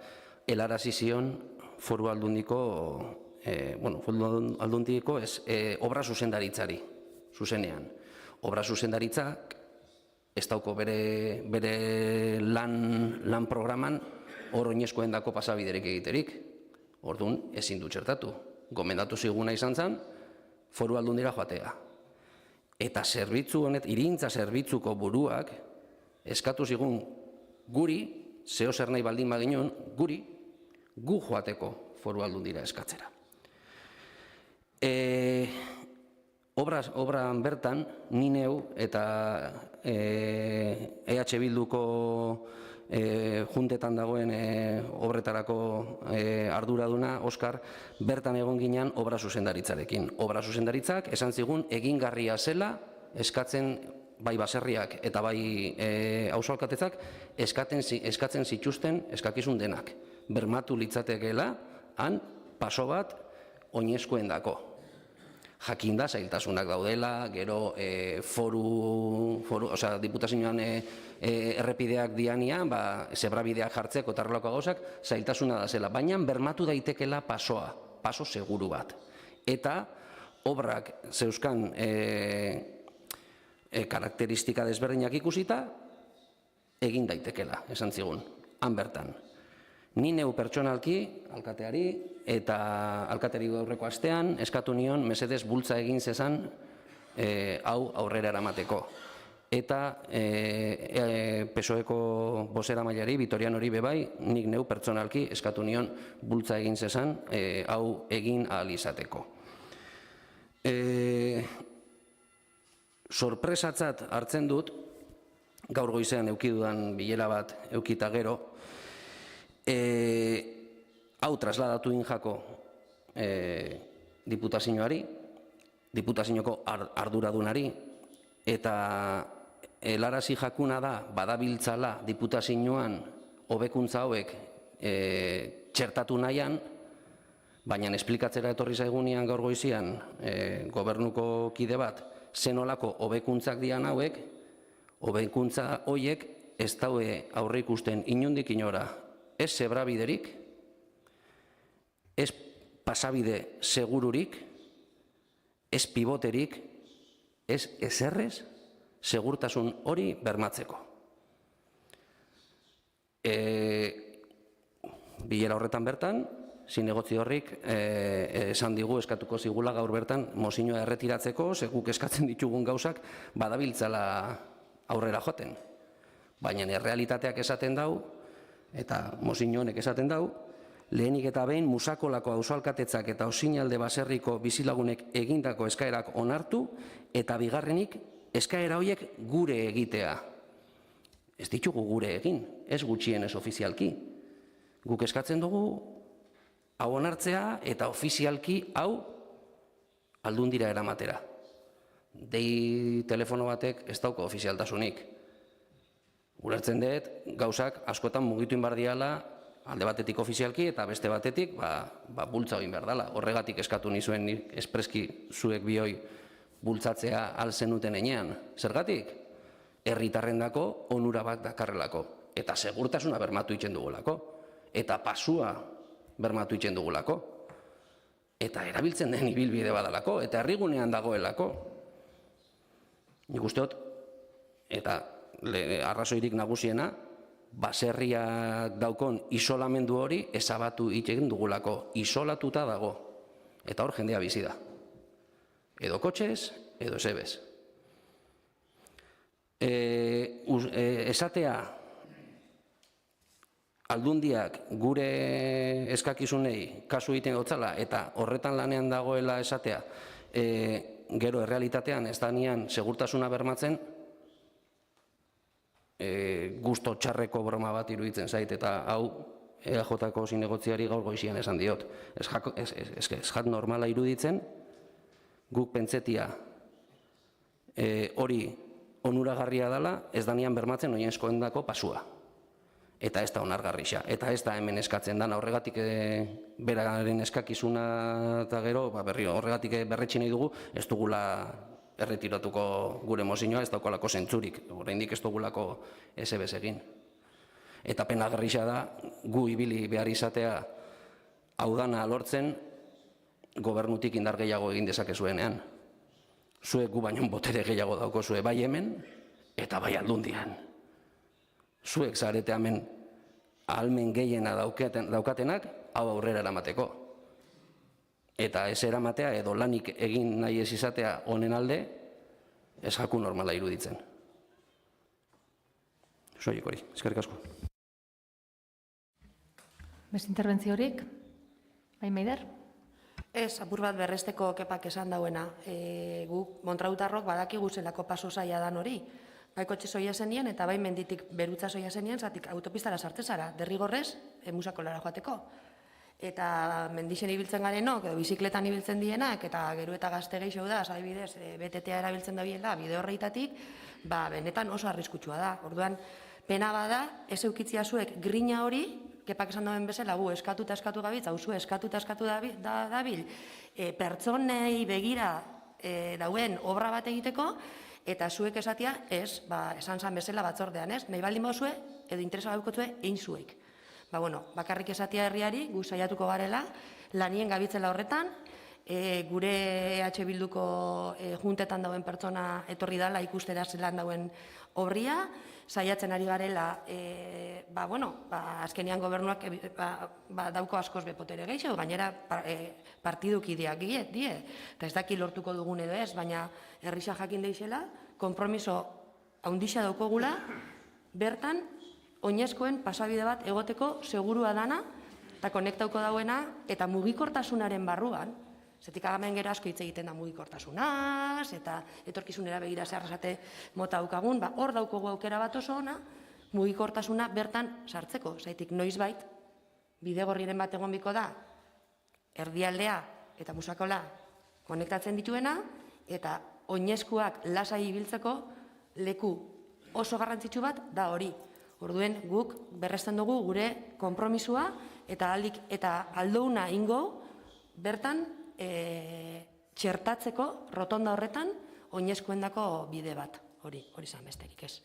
helarazi zion Foru Aldundiko, Foru Aldundiko obra zuzendaritzari, zuzenean. Obra zuzendaritzak ez dauko bere lan programan hor oinezkoendako pasabiderik egiterik. Orduan, ezin du txertatu. Gomendatu ziguna izan zen, Foru Aldundira joatea. Eta hirigintza zerbitzuko buruak eskatu zigun guri, zeo zer nahi baldin baginun, gu joateko Foru Aldundira eskatzera. Obran bertan, ni neu eta EH Bilduko juntetan dagoen obretarako arduraduna, Oskar, bertan egon ginean obra zuzendaritzarekin. Obra zuzendaritzak esan zigun egingarria zela, eskatzen bai baserriak eta bai auzo-alkatetzak eskatzen zituzten eskakizun denak. bermatu litzatekeela han paso bat oinezkoendako. Jakinda zailtasunak daudela, gero diputazioan errepideak dianian, zebrabideak jartzeko eta horrelako gauzak, zailtasuna da zela, baina bermatu daitekela pasoa, paso seguru bat. Eta obrak zeuzkan karakteristika desberdinak ikusita, egin daitekela, esan zigun, han bertan. Ni neu pertsonalki, alkateari, eta alkateari aurreko astean, eskatu nion, mesedez bultza egin zezan, hau aurrera eramateko. Eta PSOEko bozeramaileari, Vitorianori bebai, nik neu pertsonalki eskatu nion bultza egin zezan, hau egin ahal izateko. Sorpresatzat hartzen dut, gaur goizean eukidudan bilera bat eukita gero, hau trasladatu injako diputazioari, diputazioko arduradunari, eta helarazi jakuna da badabiltzala diputazioan hobekuntza hauek txertatu nahian, baina esplikatzera etorri zaigunean gaur goizian gobernuko kide bat zenolako hobekuntzak dian hauek, hobekuntza horiek ez daude aurre ikusten inondik inora, ez zebrabiderik, ez pasabide segururik, ez pivoterik, ez ezerrez, segurtasun hori bermatzeko. Bilera horretan bertan, zinegotzi horrik esan digu eskatuko zigula gaur bertan mozioa erretiratzeko, guk eskatzen ditugun gauzak badabiltzala aurrera joten. Baina errealitateak esaten dau, eta mozio honek esaten dau, lehenik eta behin Musakolako auzoalkatetzak eta Osinalde baserriko bizilagunek egindako eskaerak onartu, eta bigarrenik eskaera horiek gure egitea. Ez ditugu gure egin, ez gutxienez ofizialki. Guk eskatzen dugu hau onartzea eta ofizialki hau Aldundira eramatera. Dei telefono batek ez dauko ofizialtasunik. Ulertzen dut, gauzak askotan mugitu inbar diala, alde batetik ofizialki eta beste batetik bultza egin behar dela. Horregatik eskatu nizuen espreski zuek bioi bultzatzea alzenuten enean. Zergatik? Herritarrendako onura bat dakarrelako. Eta segurtasuna bermatu itzen dugulako. Eta pasua bermatu itzen dugulako. Eta erabiltzen den ibilbide badalako. Eta herrigunean dagoelako. Nik usteot, eta arrazoirik nagusiena, baserriak daukon isolamendu hori ezabatu egin dugulako. Isolatuta dago. Eta hor jendea bizi da. Edo kotxez, edo esebez. Esatea Aldundiak gure eskakizunei kasu egiten gotzala eta horretan lanean dagoela esatea, gero errealitatean ez da nian segurtasuna bermatzen, gusto txarreko broma bat iruditzen zait, eta hau EAJ-ko zinegotziari gaur goizian esan diot. Ez jat normala iruditzen, guk pentsetia hori onuragarria dela, ez da nian bermatzen oinezkoendako pasua. Eta ez da onargarria, eta ez da hemen eskatzen dana, horregatik beraren eskakizuna eta gero, horregatik berretsi nahi dugu, ez dugula erretiratuko gure mozioa, ez daukalako zentzurik, oraindik ez dugulako esebez egin. Eta penagarria da, gu ibili behar izatea hau dana lortzen, gobernutik indar gehiago egin dezakezuenean. Zuek gu baino botere gehiago daukozue bai hemen, eta bai Aldundian. Zuek zarete hemen ahalmen gehiena daukatenak, hau aurrera eramateko. Eta ez eramatea edo lanik egin nahi ez izatea honen alde, ez jaku normala iruditzen. Soilik hori, eskerrik asko. Beste interbentziorik? Bai, Maider? Ez, apur bat berresteko kepak esan dauena. Guk Montrautarrok badakigu zelako paso zaila dan hori. Bai kotxe zoia zenien eta bai menditik berutza zoia zenien, zatik autopistara sartzezara, derrigorrez, Musakolara joateko. Eta mendixen ibiltzen garenok, edo bizikletan ibiltzen dienak, eta gero eta gazte gehiago da, adibidez, BTT-a erabiltzen da biela, bide horreitatik, benetan oso arriskutsua da. Orduan, pena bada, ez eukitzia zuek grina hori Kepak esan duen bezala, gu eskatu eta eskatu gabitz, hauzu eskatu eta eskatu dabil, pertsonei begira dauen obra bat egiteko, eta zuek esatia, ez, esan zan bezala batzordean, ez, nahi baldin bauzue, edo interesa gaukotue, egin zuek. Bakarrik esatia herriari, gu saiatuko garela, lanien gabitzela horretan, gure EH Bilduko juntetan dauen pertsona etorri dala ikustera zelan dauen obria, saiatzen ari garela, azkenean gobernuak dauko askoz bepotere gehiago, gainera partidukideak die, eta ez daki lortuko dugun edo ez, baina herrisa jakin deixela, konpromiso handixa daukogula, bertan, oinezkoen pasabide bat egoteko segurua dana, eta konektauko dauena, eta mugikortasunaren barruan, zetik agamen gero asko hitz egiten da mugikortasunaz, eta etorkizunera begira zerrazate mota daukagun, hor daukogu aukera bat oso ona, mugikortasuna bertan sartzeko. Zaitik noizbait, bidegorriren bat egon biko da, erdialdea eta Musakola konektatzen dituena, eta oinezkoak lasai ibiltzeko leku oso garrantzitsu bat da hori. Orduen guk berresten dugu gure konpromisua eta aldouna ingo bertan txertatzeko rotonda horretan oinezkoendako bide bat. Hori zan besterik ez.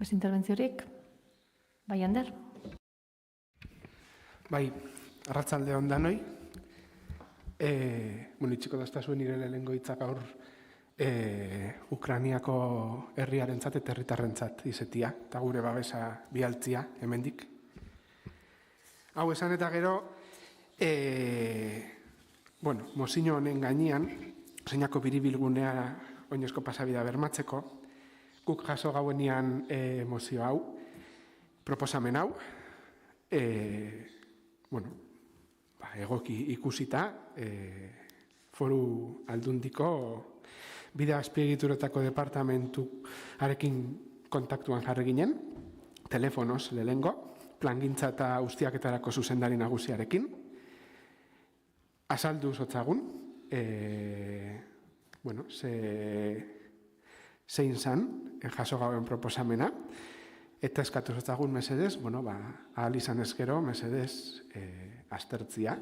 Ez interbentziorik? Bai, Ander? Bai, arratsalde on danoi. Itxiko daztazuen nire lehenengo hitzak gaur Ukrainiako herriarentzat eta herritarrentzat izetia, eta gure babesa bialtzia hemendik. Hau esan eta gero, mozino honen gainean, zeinako biribilgunea oinezko pasabidea bermatzeko, guk jaso gauenian mozio hau, proposamen hau, egoki ikusita, Foru Aldundiko bide azpiegituretako departamentuarekin kontaktuan jarri ginen, telefonoz lehengo, plangintza eta ustiaketarako zuzendari nagusiarekin, azaldu zotzagun, zein zan, jaso gauen proposamena, eta eskatu zotzagun mesedez, ahal izan ezkero, mesedez aztertzia,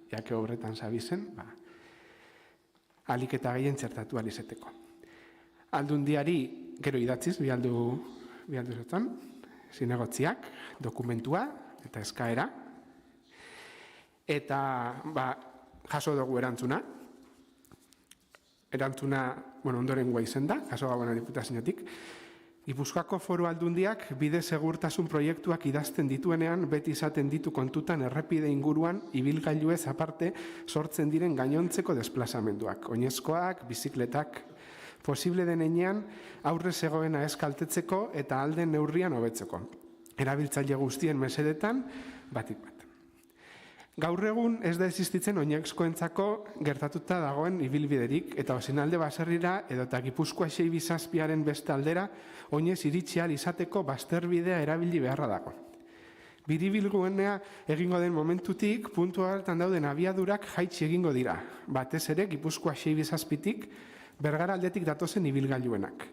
jake horretan zabizen, alik eta gehien txertatu alizeteko. Aldundiari gero idatziz, bialdu zotan, zinegotziak, dokumentua eta eskaera, eta jaso dugu erantzuna, ondoren gua izen da, jaso gauen diputaziotik, Gipuzkoako Foru Aldundiak bide segurtasun proiektuak idazten dituenean beti izaten ditu kontutan errepide inguruan ibilgailuez aparte sortzen diren gainontzeko desplazamenduak, oinezkoak, bizikletak, posible denean aurrez egoena ez kaltetzeko eta alden neurrian hobetzeko. Erabiltzaile guztien mesedetan batik bat. Gaur egun ez da existitzen oinezkoentzako gertatuta dagoen ibilbiderik eta ozenalde baserrira edota Gipuzkoa 6-7 beste aldera oinez iritsi ahal izateko bazterbidea erabili beharra dago. Biribilgunea egingo den momentutik puntu hartan dauden abiadurak jaitsi egingo dira, batez ere Gipuzkoa 6-7tik Bergara aldetik datozen ibilgailuenak.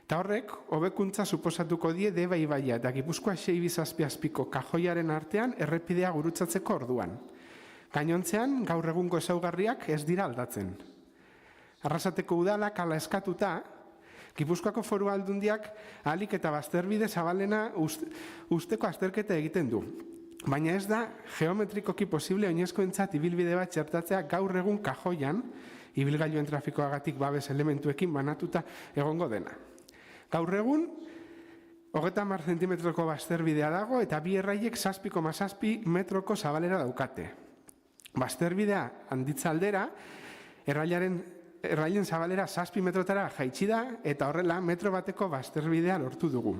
Eta horrek, hobekuntza suposatuko die Deba ibaia eta Gipuzkoa 6-7 kajoiaren artean errepidea gurutzatzeko orduan. Gainontzean, gaur egungo ezaugarriak ez dira aldatzen. Arrasateko udalak hala eskatuta, Gipuzkoako Foru Aldundiak ahalik eta bazterbide zabalena usteko azterketa egiten du. Baina ez da geometrikoki posible oinezkoentzat ibilbide bat txertatzea gaur egun kajoian, ibilgailuen trafikoagatik babes elementuekin banatuta egongo dena. Gaur egun, 30 zentimetroko bazterbidea dago eta bi erraiek 7,7 metroko zabalera daukate. Bazterbidea handitza aldera, erraien zabalera 7 metrotara jaitsi da eta horrela metro bateko bazterbidea lortu dugu.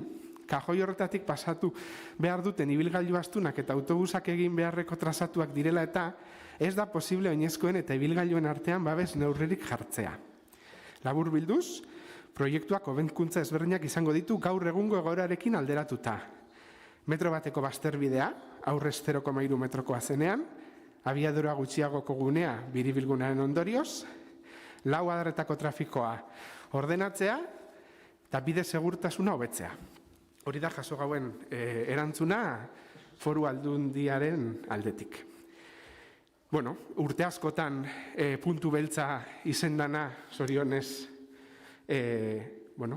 Kajoi horretatik pasatu behar duten ibilgailu astunak eta autobusak egin beharreko trazatuak direla eta ez da posible oinezkoen eta ibilgailuen artean babes neurririk jartzea. Labur bilduz, proiektuak hobekuntza ezberdinak izango ditu gaur egungo egoerarekin alderatuta. Metro bateko bazterbidea, aurrez 0,3 metrokoa zenean, abiadura gutxiagoko gunea biribilgunearen ondorioz, 4 adretako trafikoa ordenatzea eta bide segurtasuna hobetzea. Hori da jaso gauen erantzuna Foru Aldundiaren aldetik. Bueno, urte askotan puntu beltza izendana zorionez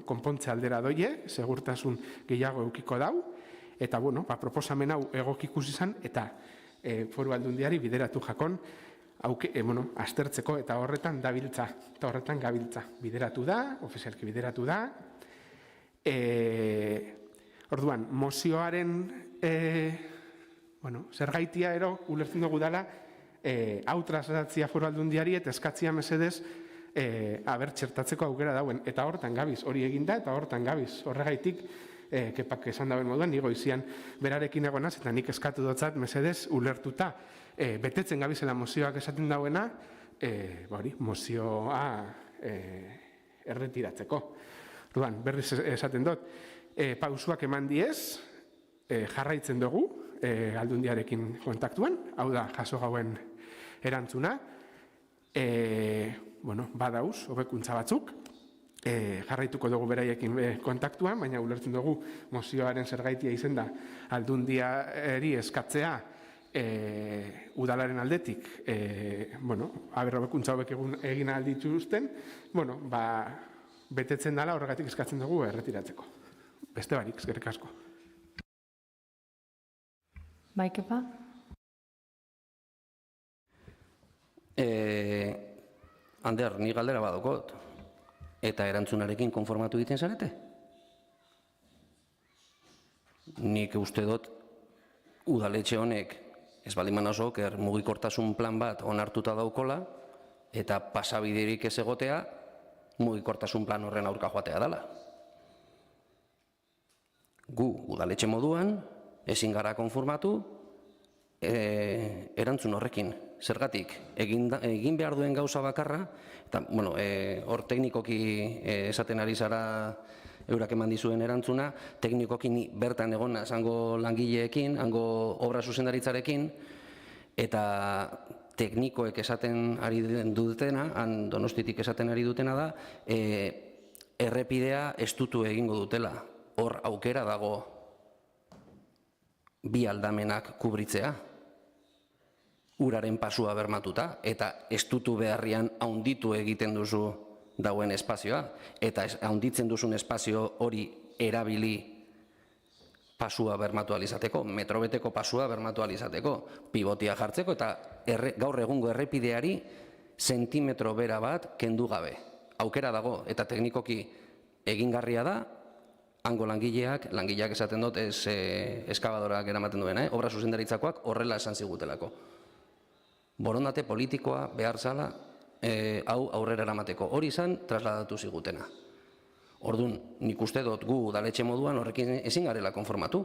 konpontze aldera doie, segurtasun gehiago eukiko dau, eta proposamen hau egok ikusi izan, eta Foru Aldundiari bideratu jakon, aztertzeko eta horretan dabiltza, eta horretan gabiltza. Bideratu da, ofizialki bideratu da. Orduan, mozioaren zergaitia ulertzen dugu dela, hau trasladatzia Foru Aldundiari eta eskatzia mesedez txertatzeko aukera dauen. Eta hortan gabiz, hori eginda, eta hortan gabiz. Horregaitik, kepak esan dauen moduan, nigo izian berarekin egonaz, eta nik eskatu dutzat mesedez ulertuta betetzen gabizela mozioak esaten dauena, mozioa erretiratzeko. Orduan, berriz esaten dut, pausuak eman diez, jarraitzen dugu Aldundiarekin kontaktuan, hau da jaso gauen erantzuna, badauz, hobekuntza batzuk, jarraituko dugu beraiekin kontaktuan, baina ulertzen dugu mozioaren zergaitia izen da Aldundiari eskatzea udalaren aldetik, hobekuntza hobek egin aldituzten, betetzen dela horregatik eskatzen dugu erretiratzeko. Beste barik, eskerrik asko. Bai, Kepa? Ander, ni galdera badokot. Eta erantzunarekin konformatu egiten zarete? Nik uste dut udaletxe honek ez baliman oso oker mugikortasun plan bat onartuta daukola eta pasabiderik ez egotea mugikortasun plan horren aurka joatea dela. Gu udaletxe moduan ezin gara konformatu erantzun horrekin. Zergatik, egin behar duen gauza bakarra, eta hor teknikoki esaten ari zara eurak eman dizuen erantzuna, teknikoki bertan egona zango langileekin, hango obra zuzendaritzarekin, eta teknikoek esaten ari dutena, Donostitik esaten ari dutena da, errepidea estutu egingo dutela. Hor aukera dago bi aldamenak kubritzea, uraren pasua bermatuta, eta estutu beharrian haunditu egiten duzu dauen espazioa, eta haunditzen duzun espazio hori erabili pasua bermatu alizateko, metrobeteko pasua bermatu alizateko, pivotia jartzeko, eta gaur egungo errepideari sentimetro bera bat kendu gabe. Aukera dago, eta teknikoki egingarria da, hango langileak esaten dut eskabadorak eramaten duen, obra zuzendaritzakoak horrela esan zigutelako. Borondate politikoa behar zala hau aurrera eramateko. Hori izan trasladatu zigutena. Orduan, nik uste dut gu udaletxe moduan horrekin ezin garela konformatu.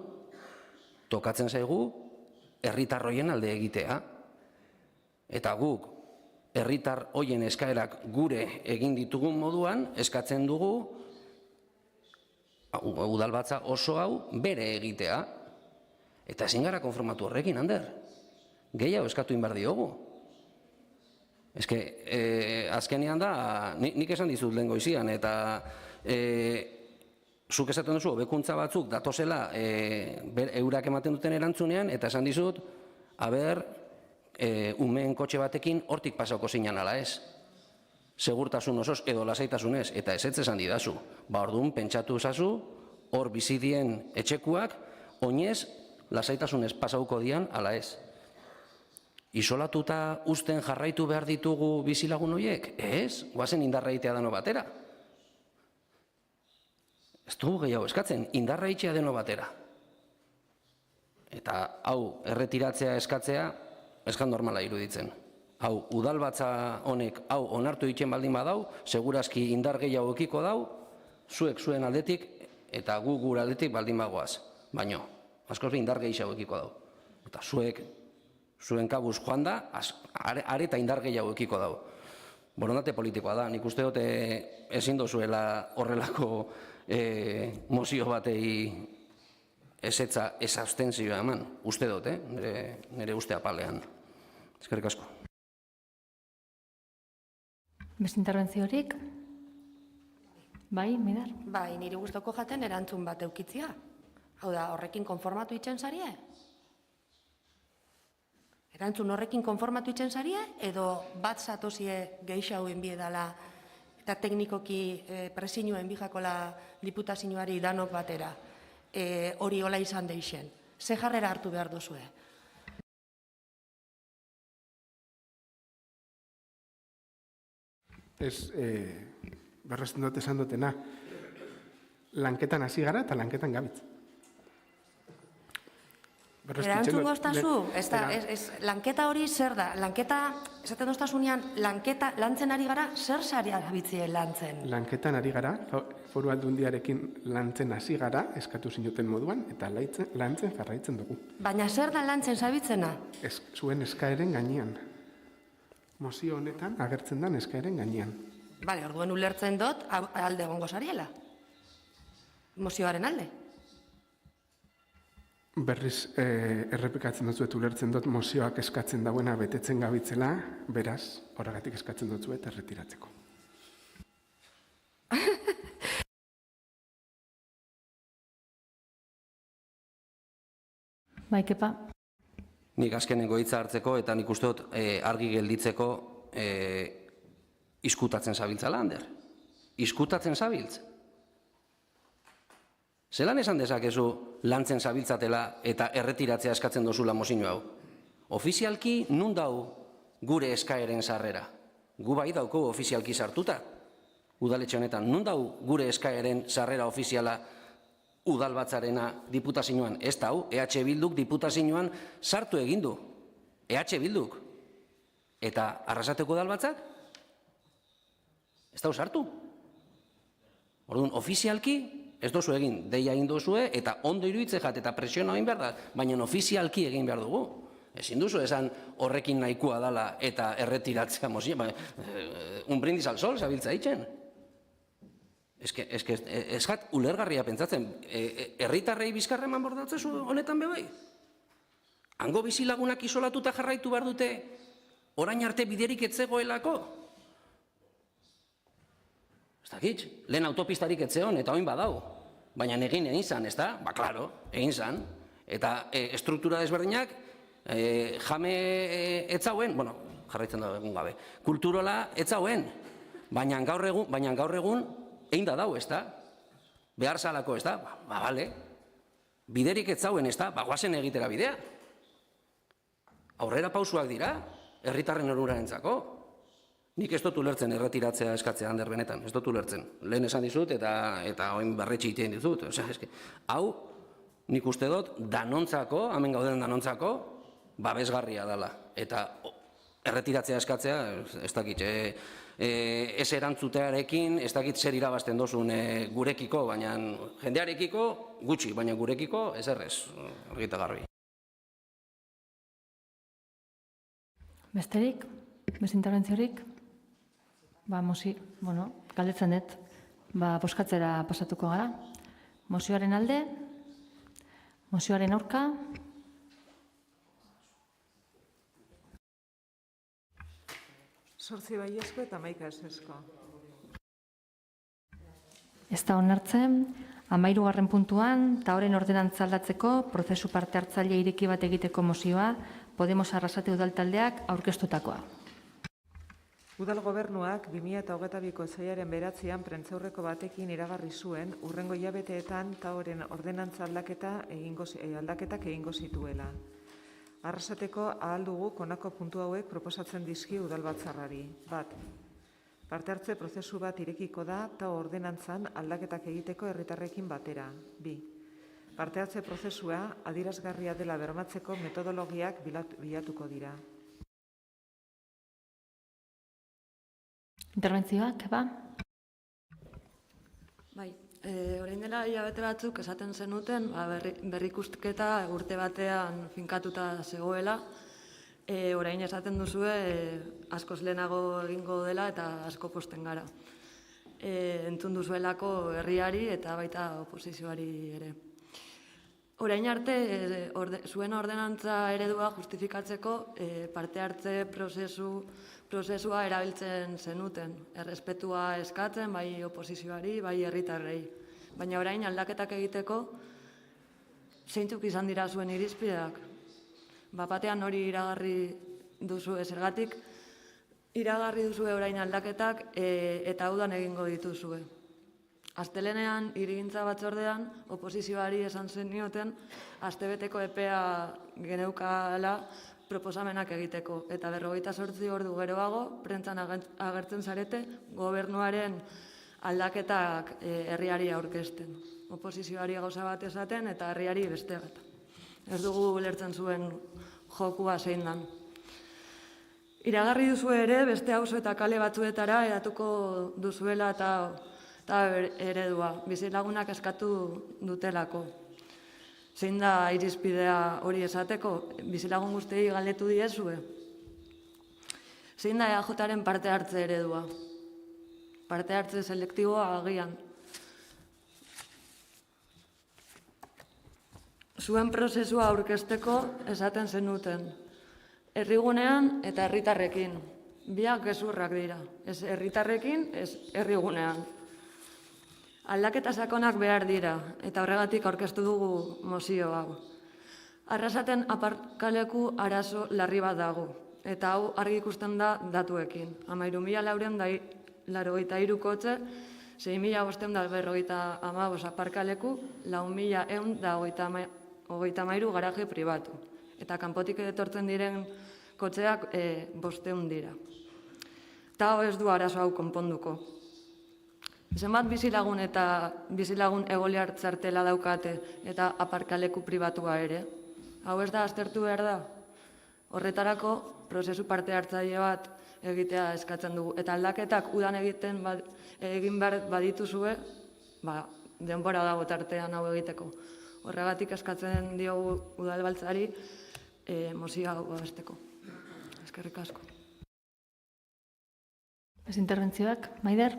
Tokatzen zaigu herritarroien alde egitea. Eta guk herritar hoien eskaerak gure egin ditugun moduan eskatzen dugu udalbatza oso hau bere egitea. Eta ezin gara konformatu horrekin, Ander. Gehiago eskatu inbar diogu. Azkenean da, nik esan dizut lehen goizian, eta zuk esaten duzu, hobekuntza batzuk datozela eurak ematen duten erantzunean, eta esan dizut, umeen kotxe batekin hortik pasauko zinan ala ez. Segurtasun osoz edo lasaitasunez, eta ez esan didazu. Orduan, pentsatu ezazu, hor bizidien etxekuak, oinez, lasaitasunez pasauko dian ala ez. Isolatuta usten jarraitu behar ditugu bizilagun horiek? Ez, guazen indarra egitea deno batera. Ez dugu gehiago eskatzen, indarra egitea deno batera. Eta hau erretiratzea eskatzea, eskan normala iruditzen. Hau, udalbatza honek hau onartu egiten baldin badau, segurazki indar gehiago ekiko dau, zuek zuen aldetik eta gu gure aldetik baldin bagoaz. Baina, askoz indar gehiago ekiko dau. Eta zuen kabuz joan da, areta indar gehiago ekiko dau. Borondate politikoa da, nik uste dut ezin dozuela horrelako mozio batei ezetza ez abstentzioa eman. Uste dut, nire uste apalean. Eskerrik asko. Beste interbentziorik? Bai, Midar? Bai, nire gustoko jaten erantzun bat eukitzia. Hau da, horrekin konformatu itzen zarie? Erantzun horrekin konformatu itzen zarie, edo bat zatozie geixauen biedala eta teknikoki presinuen bijakola diputazioari danok batera, hori hola izan deixen. Ze jarrera hartu behar duzue? Ez, berresten dut esan dutena, lanketan hasi gara eta lanketan gabitz. Erantzun goztazu, lanketa hori zer da? Lanketa, esaten doztasunean, lantzen ari gara, zer sari arabitzien lantzen? Lanketan ari gara, Foru Aldundiarekin lantzen hasi gara, eskatu zinuten moduan, eta lantzen jarraitzen dugu. Baina zer da lantzen zabitzena? Zuen eskaeren gainean. Mozio honetan agertzen da eskaeren gainean. Bale, orduen ulertzen dut, alde egongo zariela. Mozioaren alde. Berriz errepikatzen dutzuet ulertzen dut mozioak eskatzen dauena betetzen gabitzela, beraz, horregatik eskatzen dutzuet erretiratzeko. Bai, Kepa. Nik azkenengo hitza hartzeko eta nik uste dut argi gelditzeko izkutatzen zabiltzala, Ander. Izkutatzen zabiltz. Zelan esan dezakezu lantzen zabiltzatela eta erretiratzea eskatzen dozula mozio hau? Ofizialki nun dau gure eskaeren sarrera? Gu bai dauko ofizialki sartuta. Udaletxe honetan, nun dau gure eskaeren sarrera ofiziala udalbatzarena diputazioan? Ez dau, EH Bilduk diputazioan sartu egin du. EH Bilduk. Eta Arrasateko udalbatzak? Ez dau sartu. Orduan, ofizialki ez dozu egin, deia egin dozue, eta ondo iruditzen jat, eta presiona egin behar da, baina ofizialki egin behar dugu. Ezin duzu esan horrekin nahikoa dala eta erretiratzea mozio, un brindis al sol, zabiltza ditzen. Ez jat, ulergarria pentsatzen, herritarrei bizkarra eman bordatzezu honetan bebai? Hango bizilagunak isolatuta jarraitu behar dute, orain arte biderik etzegoelako? Ez dakit, lehen autopistarik etzeon eta oin badau. Baina egin zan, ez da? Ba, klaro, egin zan. Eta estruktura desberdinak, jame etzauen, bueno, jarraitzen da egun gabe, kulturola etzauen. Baina gaur egun, egin da dau, ez da? Behar salako, ez da? Ba, bale. Biderik etzauen, ez da? Ba, guazen egitera bidea. Aurrera pausuak dira, herritarren onurarentzako. Nik ez dut ulertzen erretiratzea eskatzea, Ander, benetan, ez dut ulertzen. Lehen esan dizut eta oin barretxe itein dizut. Hau, nik uste dut, danontzako, hemen gauden danontzako, babesgarria dela. Eta erretiratzea eskatzea, ez dakit, ez erantzutearekin, ez dakit zer irabazten dozun gurekiko, baina jendearekiko gutxi, baina gurekiko ez errez, argita garbi. Besterik? Beste interbentziorik? Ba, galdetzen dut, boskatzera pasatuko gara. Mozioaren alde, mozioaren aurka. Zortzi baiezko eta 11 ezezko. Ez da onartzen, 13. puntuan, Taoren ordenantza aldatzeko, prozesu parte hartzaile ireki bat egiteko mozioa, Podemos Arrasate udaltaldeak aurkeztutakoa. Udal gobernuak 2022ko otsailaren 9an prentsaurreko batekin iragarri zuen hurrengo hilabeteetan Taoren ordenantza aldaketak egingo zituela. Arrasateko ahal dugu honako puntu hauek proposatzen dizki udalbatzarrari. 1. Parte hartze prozesu bat irekiko da Tao ordenantzan aldaketak egiteko herritarrekin batera. 2. Parte hartze prozesua adierazgarria dela bermatzeko metodologiak bilatuko dira. Interbentzioak, ba? Bai, orain dela hilabete batzuk esaten zenuten, berrikusketa urte batean finkatuta zegoela, orain esaten duzue askoz lehenago egingo dela eta asko posten gara. Entzun duzuelako herriari eta baita oposizioari ere. Orain arte, zuen ordenantza eredua justifikatzeko parte hartze prozesua erabiltzen zenuten, errespetua eskatzen, bai oposizioari, bai herritarrei. Baina orain aldaketak egiteko, Zeintzuk izan dira zuen irizpideak? Batean hori iragarri duzu zergatik, iragarri duzu orain aldaketak eta udan egingo dituzue. Astelenean, hirigintza batzordean, oposizioari esan zenioten, astebeteko epea geneukala proposamenak egiteko. Eta 48 ordu geroago, prentzan agertzen zarete, gobernuaren aldaketak herriari aurkezten. Oposizioari gauza bat esaten eta herriari beste bat. Ez dugu ulertzen zuen jokua zein dan. Iragarri duzu ere, beste auzo eta kale batzuetara edatuko duzuela eta eredua, bizilagunak eskatu dutelako. Zein da irizpidea hori esateko, bizilagun guztiei galdetu diezue? Zein da EAJaren parte hartze eredua? Parte hartze selektiboa agian. Zuen prozesua aurkezteko esaten zenuten. Herrigunean eta herritarrekin. Biak gezurrak dira. Ez herritarrekin, ez herrigunean. Aldaketa sakonak behar dira, eta horregatik aurkeztu dugu mozio hau. Arrasaten aparkaleku arazo larri bat dago, eta hau argi ikusten da datuekin. 13.483 kotxe, 6.555 aparkaleku, 4.133 garaje pribatu. Eta kanpotik etortzen diren kotxeak 500 dira. Eta hau ez du arazo hau konponduko. Zenbat bizilagun eta bizilagun egoliar txartela daukate eta aparkaleku pribatua ere. Hau ez da aztertu behar da. Horretarako prozesu parte hartzaile bat egitea eskatzen dugu. Eta aldaketak udan egin behar badituzue, denbora dago tartean hau egiteko. Horregatik eskatzen diogu udalbaltzari mozio hau babesteko. Eskerrik asko. Ez interbentzioak, Maider?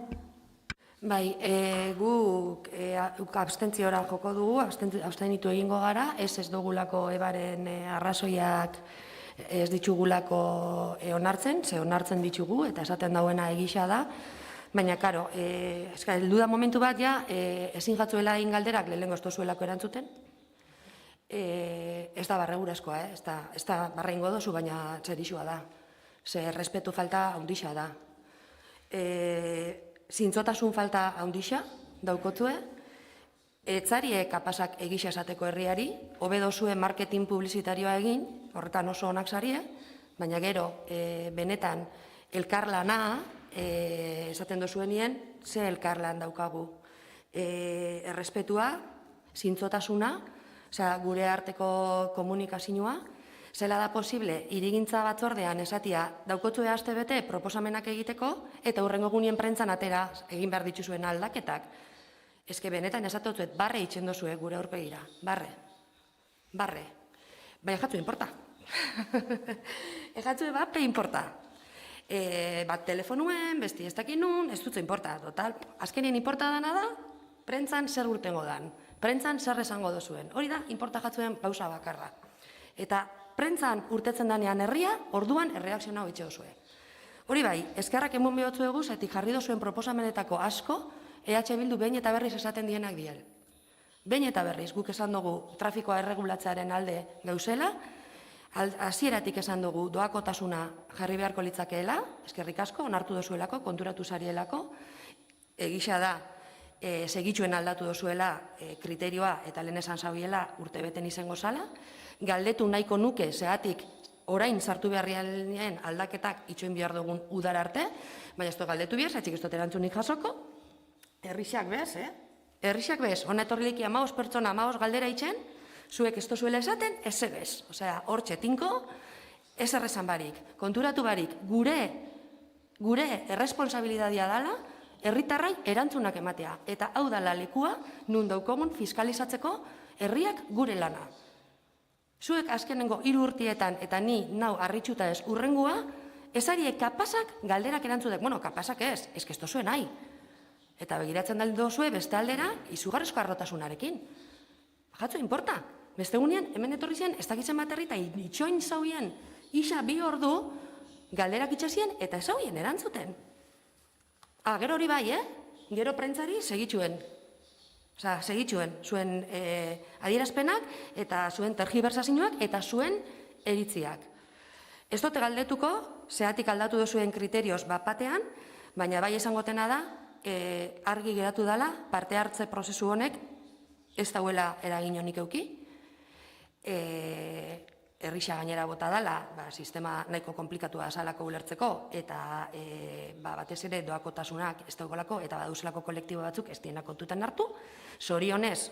Bai, guk abstentziora joko dugu, abstenitu egingo gara, ez dugulako ebaren arrazoiak ez ditugulako onartzen, ze onartzen ditugu eta esaten dauena egisa da, baina, karo, heldu da momentu bat, ja, ezin jatzuela egin galderak lehenengo ez dozuelako erantzuten, ez da barregurazkoa, ez da barra ingo dozu, baina txerixua da, ze respetu falta handixa da. Zintzotasun falta handixa daukotzue, etzarie kapasak egisa esateko herriari, hobedozue marketing publizitarioa egin, horretan oso onak zarie, baina gero, benetan, elkarlana, esaten dozuenien, ze elkarlan daukagu. Errespetua, zintzotasuna, gure arteko komunikazioa, zela da posible, hirigintza batzordean esatia daukotzue astebete proposamenak egiteko eta hurrengo egunien prentzan atera egin behar dituzuen aldaketak. Eske benetan esatotzuet barre itxen dozue gure aurpegira. Barre. Baina jatzu inporta. Jatzu bape inporta. Bat telefonuen, besti ez dakin nun, ez dutzu inporta. Total, azkenien inporta dana da, prentzan zer urtengo dan. Prentzan zer esango dozuen. Hori da, inporta jatzuen gauza bakarra. Eta prentzan urtetzen danean herria, orduan erreakziona hau itxe dozue. Hori bai, eskerrak emon behotzu egu, zetik jarri dozuen proposamenetako asko, EH Bildu behin eta berriz esaten dienak diel. Behin eta berriz, guk esan dugu trafikoa erregulatzearen alde gauzela, hasieratik esan dugu doakotasuna jarri beharko litzakeela, eskerrik asko, onartu dozuelako, konturatu zarielako, egisa da, segitxuen aldatu dozuela kriterioa eta lehen esan zauiela urtebeten izango zala, galdetu nahiko nuke zehatik orain sartu beharrialien aldaketak itxoin behar dugun udara arte, baina ez du galdetu behar, zaitzik ez dut erantzunik jasoko, herrixak bez, Herrixak bez, hona etorriliki 15 pertsona 15 galdera itxen, zuek ez dozuela esaten, ez ebez. Osea, hor txetinko, ez errezan barik, konturatu barik, gure erresponsabilidadia dala, herritarrai erantzunak ematea. Eta hau dala lekua, nun daukogun fiskalizatzeko herriak gure lana. Zuek azkenengo 3 urtietan, eta ni nau harritxuta ez urrengua, ezarie kapasak galderak erantzudek. Bueno, kapasak ez ez dozue nahi. Eta begiratzen daldo zue beste aldera, izugarrizko arrotasunarekin. Jatzu, inporta. Beste gunean, hemen etorri zen, ez dakitzen bat herri, eta itxoin zauien, isa 2 ordu, galderak itxasien, eta ez zauien erantzuten. Gero hori bai, Gero prentzari segitxuen. Osea, segitzuen, zuen adierazpenak eta zuen tergibersazioak eta zuen eritziak. Ez dute galdetuko, zehatik aldatu duzuen kriterioz bat-batean, baina bai esangotena da, argi geratu dela, parte hartze prozesu honek ez dauela eragin honik euki, errisa gainera bota dela, sistema nahiko komplikatua azalako ulertzeko, eta batez ere doakotasunak ez daugolako, eta baduzelako kolektibo batzuk ez dienak kontutan hartu, zorionez,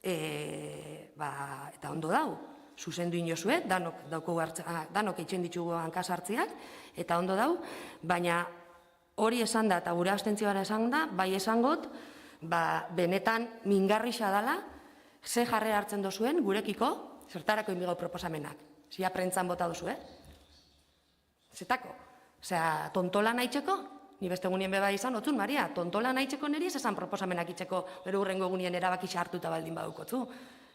eta ondo dau, zuzendu inozue, danok eitzen ditugu hankasartziak, eta ondo dau, baina hori esan da, eta gure abstentzioa esan da, bai esangot, benetan mingarrisa dela, ze jarrera hartzen dozuen, gurekiko, zertarako inbigo proposamenak. Zia prentzan bota duzu, Zetako? Osea, tontola nahitzeko, ni beste egunien beba izan, otzun, Maria, tontola nahitzeko niri ez esan proposamenak itxeko, bero hurrengo egunien erabaki hartuta baldin badukotzu.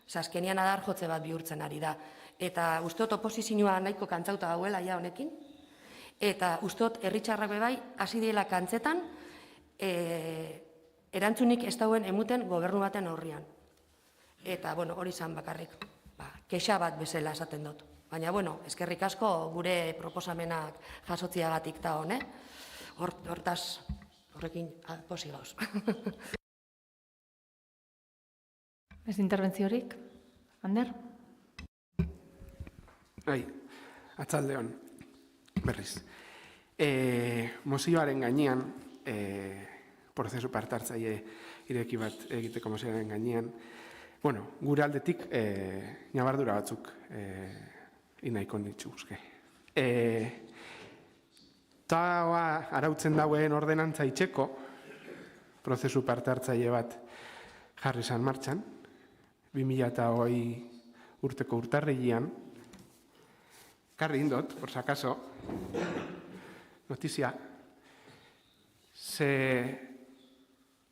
Osea, azkenian adar jotze bat bihurtzen ari da. Eta usteot oposizioa nahiko kantzauta gauela ja honekin, eta usteot herritxarrak bebai hasi diela kantzetan, erantzunik ez dauen emuten gobernu baten aurrian. Eta, hori izan bakarrik. Kexa bat bezala esaten dut. Baina, eskerrik asko gure proposamenak jasotziagatik da hone. Hortaz, horrekin posi gauz. Ez interbentziorik? Ander? Atzalde hon, berriz. Mozioaren gainean, prozesu parte hartzaile ireki bat egiteko mozioaren gainean, gure aldetik nabardura batzuk inaikon dituzke. Eta arautzen dauen ordenantza itxeko, prozesu parte hartzaile bat jarri zan martxan, 2008 urteko urtarrilean, karri indot, por si acaso, notizia,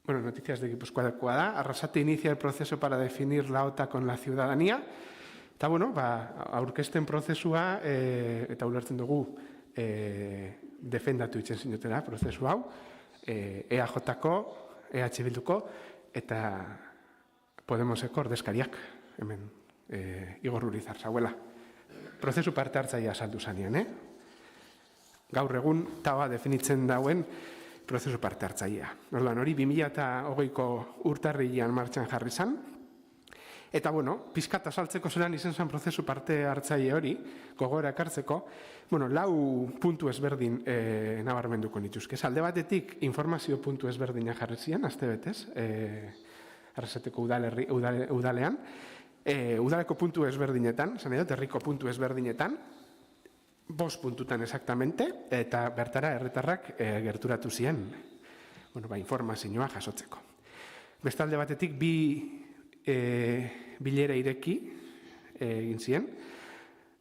noticias de Gipuzkoakoa da, Arrasate inicia el proceso para definir la OTA con la ciudadanía, eta aurkezten prozesua, eta ulertzen dugu, defendatu itzen zinutela prozesu hau, EAJ-ko, EH Bilduko, eta Podemoseko ordezkariak, hemen, Igor Urizar zauela. Prozesu parte hartzailea saldu zanean, Gaur egun, taua definitzen dauen, prozesu parte hartzailea. Orduan, hori 2008ko urtarrilean martxan jarri zan, eta, pizkat azaltzeko zelan izen zen prozesu parte hartzaile hori, gogora ekartzeko, 4 puntu ezberdin nabarmenduko nituzke. Alde batetik, informazio puntu ezberdina jarri zian, aste betez, Arrasateko udalean, udaleko puntu ezberdinetan, herriko puntu ezberdinetan, 5 puntutan exactamente, eta bertara herritarrak gerturatu ziren, informazioa jasotzeko. Bestalde batetik, 2 bilera ireki egin ziren,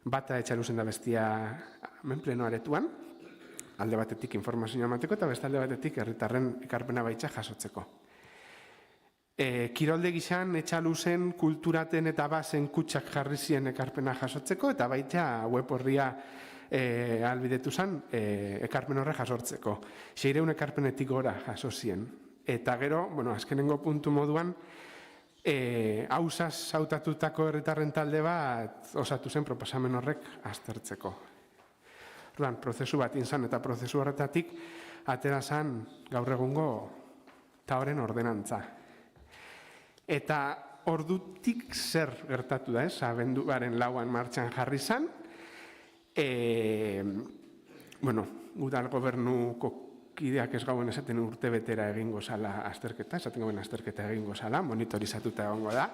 bata etxaluzen da bestia pleno aretuan, alde batetik informazioa emateko, eta bestalde batetik herritarren ekarpena baitza jasotzeko. Kirolde gizan etxaluzen kulturaten eta bazen kutsak jarri ziren ekarpena jasotzeko, eta baita web horria albidetu zen ekarpen horre jasortzeko. 600 ekarpenetik gora jaso ziren. Eta gero, azkenengo puntu moduan, hausaz hautatutako herritarren talde bat osatu zen proposamen horrek aztertzeko. Orduan, prozesu bat inzan eta prozesu horretatik atera zen gaur egungo taoren ordenantza. Eta ordutik zer gertatu da, abenduaren 4an martxan jarri zen, udal gobernuko kideak ez gauen esaten urtebetera egingo zala azterketa, esaten gauen azterketa egingo zala, monitorizatuta egongo da,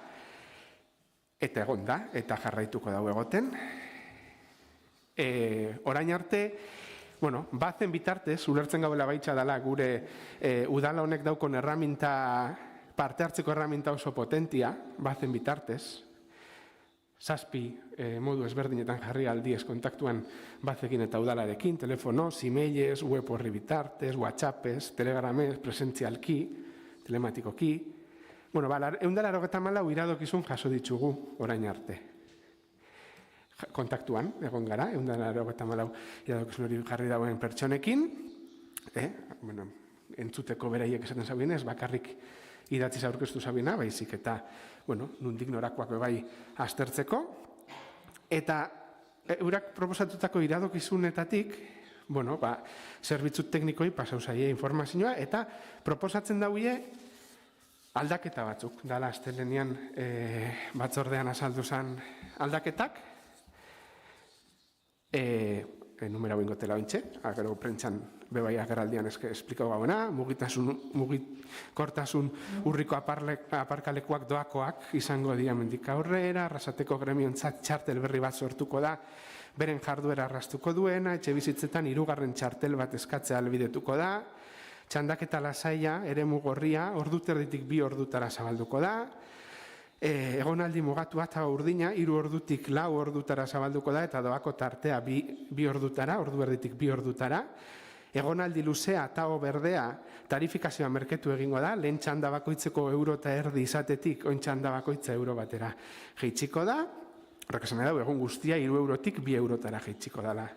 eta egon da, eta jarraituko dau egoten. Orain arte, bazen bitartez, ulertzen gaudela baitza dela gure udala honek daukon erraminta, parte hartzeko erraminta oso potentia, bazen bitartez, 7 modu ezberdinetan jarri aldiez kontaktuan bazekin eta udalarekin, telefonoz, e-mailez, web horri bitartez, whatsappez, telegramez, presentzialki, telematikoki. 184 iradokizun jaso ditugu orain arte. Kontaktuan, egon gara, 184 iradokizun hori jarri dauen pertsonekin, entzuteko beraiek esaten zauen ez, bakarrik idatziz aurkeztu zabina, baizik eta, nundik norakoak bai aztertzeko. Eta eurak proposatutako iradokizunetatik, zerbitzu teknikoi pasau zaie informazioa, eta proposatzen dauie aldaketa batzuk. Dala, astelenean batzordean azaldu zen aldaketak, numera boingotela ointxe, agero prentxan bebai ageraldian esplikau gauena, mugikortasun urriko aparkalekuak doakoak izango dira mendik aurrera, Arrasateko gremiontzat txartel berri bat sortuko da, beren jarduera arrastuko duena, etxe bizitzetan 3. txartel bat eskatzea albidetuko da, txandaketa lasaia, eremu gorria, orduterditik 2 ordutara zabalduko da, egonaldi mugatua eta urdina, 3 ordutik 4 ordutara zabalduko da, eta doako tartea 2 ordutara, ordu erditik 2 ordutara. Egonaldi luzea eta berdea tarifikazioa merketu egingo da, lehen txanda bakoitzeko €1,50 izatetik, oin txanda bakoitza euro batera jeitsiko da. Horrek esan nahi egun guztia €2tik 2 eurotara jeitsiko dela.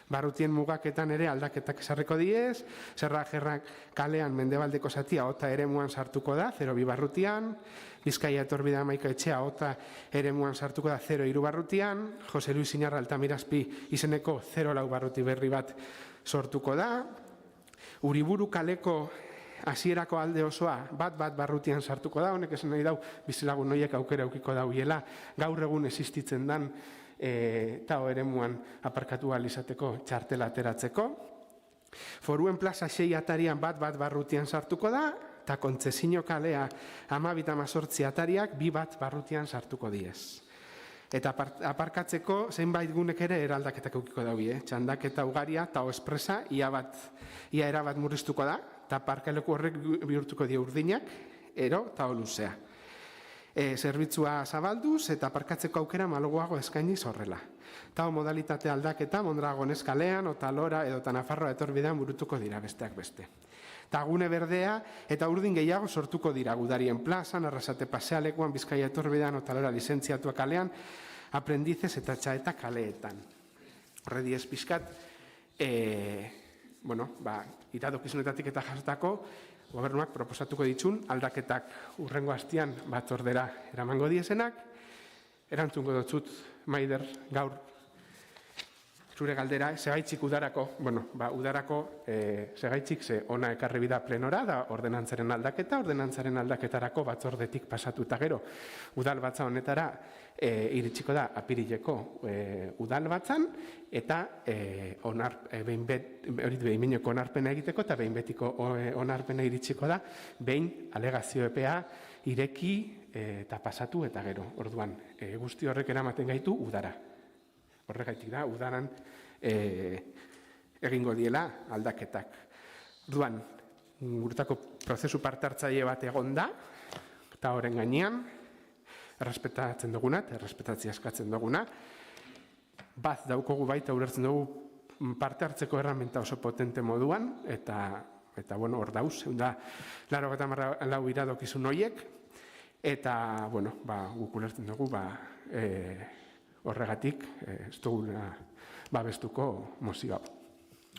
Barrutien mugaketan ere aldaketak esarriko diez, Zerra-Gerrak kalean mendebaldeko zatia ota eremuan sartuko da, 0,2 barrutian, Bizkaia etorbidea Amaika etxea ota eremuan sartuko da 0,3 barrutian, Jose Luis Inarra Altamirazpi izeneko 0,4 barruti berri bat sortuko da, Uriburu kaleko hasierako alde osoa bat barrutian sartuko da, honek esan nahi dau bizilagun noiek aukera eukiko dauiela, gaur egun existitzen dan eta eremuan aparkatu izateko txartela ateratzeko. Foruen plaza 6 atarian bat barrutian sartuko da, eta kontzesio kalea 12-18 atariak 2 barrutian sartuko diez. Eta aparkatzeko zeinbait gunek ere eraldaketak eukiko daue, txandaketa ugaria eta espresa ia erabat murriztuko da, eta parkaleku horrek bihurtuko die urdinak, ero eta luzea. Zerbitzua zabalduz eta aparkatzeko aukera malguago eskainiz horrela. Eta modalitate aldaketa Mondragon eskalean, Otalora edo Nafarroa etorbidean burutuko dira besteak beste. Eta gune berdea eta urdin gehiago sortuko dira Gudarien plazan, Arrasate pasealekuan, Bizkaia etorbidean, Otalora lizentziatua kalean, Aprendizez eta Txaeta kaleetan. Horre diez pixkat, iradokizunetatik eta jasotako, Gobernuak proposatuko ditun aldaketak urrengo hastian batzordera eramango diezenak. Erantzungo dotzut, Maider, gaur zure galdera, segaitzik udarako, segaitzik ze ona ekarri bida plenora da ordenantzaren aldaketarako batzordetik pasatu eta gero udal batza honetara iritsiko da apirileko udal batzan eta behin-behineko onarpena egiteko eta behin-betiko onarpena iritsiko da behin alegazio epea ireki eta pasatu eta gero. Orduan, guzti horrek eramaten gaitu udara. Horregaitik da, udaran egingo diela aldaketak. Orduan, gurutako prozesu parte hartzaile bat egon da, eta horren gainean, errespetatzen duguna, eta errespetatzea eskatzen duguna, bat daukogu baita ulertzen dugu parte hartzeko erramenta oso potente moduan, eta hor dauz, da, 94 iradokizun horiek, eta, guk ulertzen dugu, horregatik, ez duguna babestuko mozioa.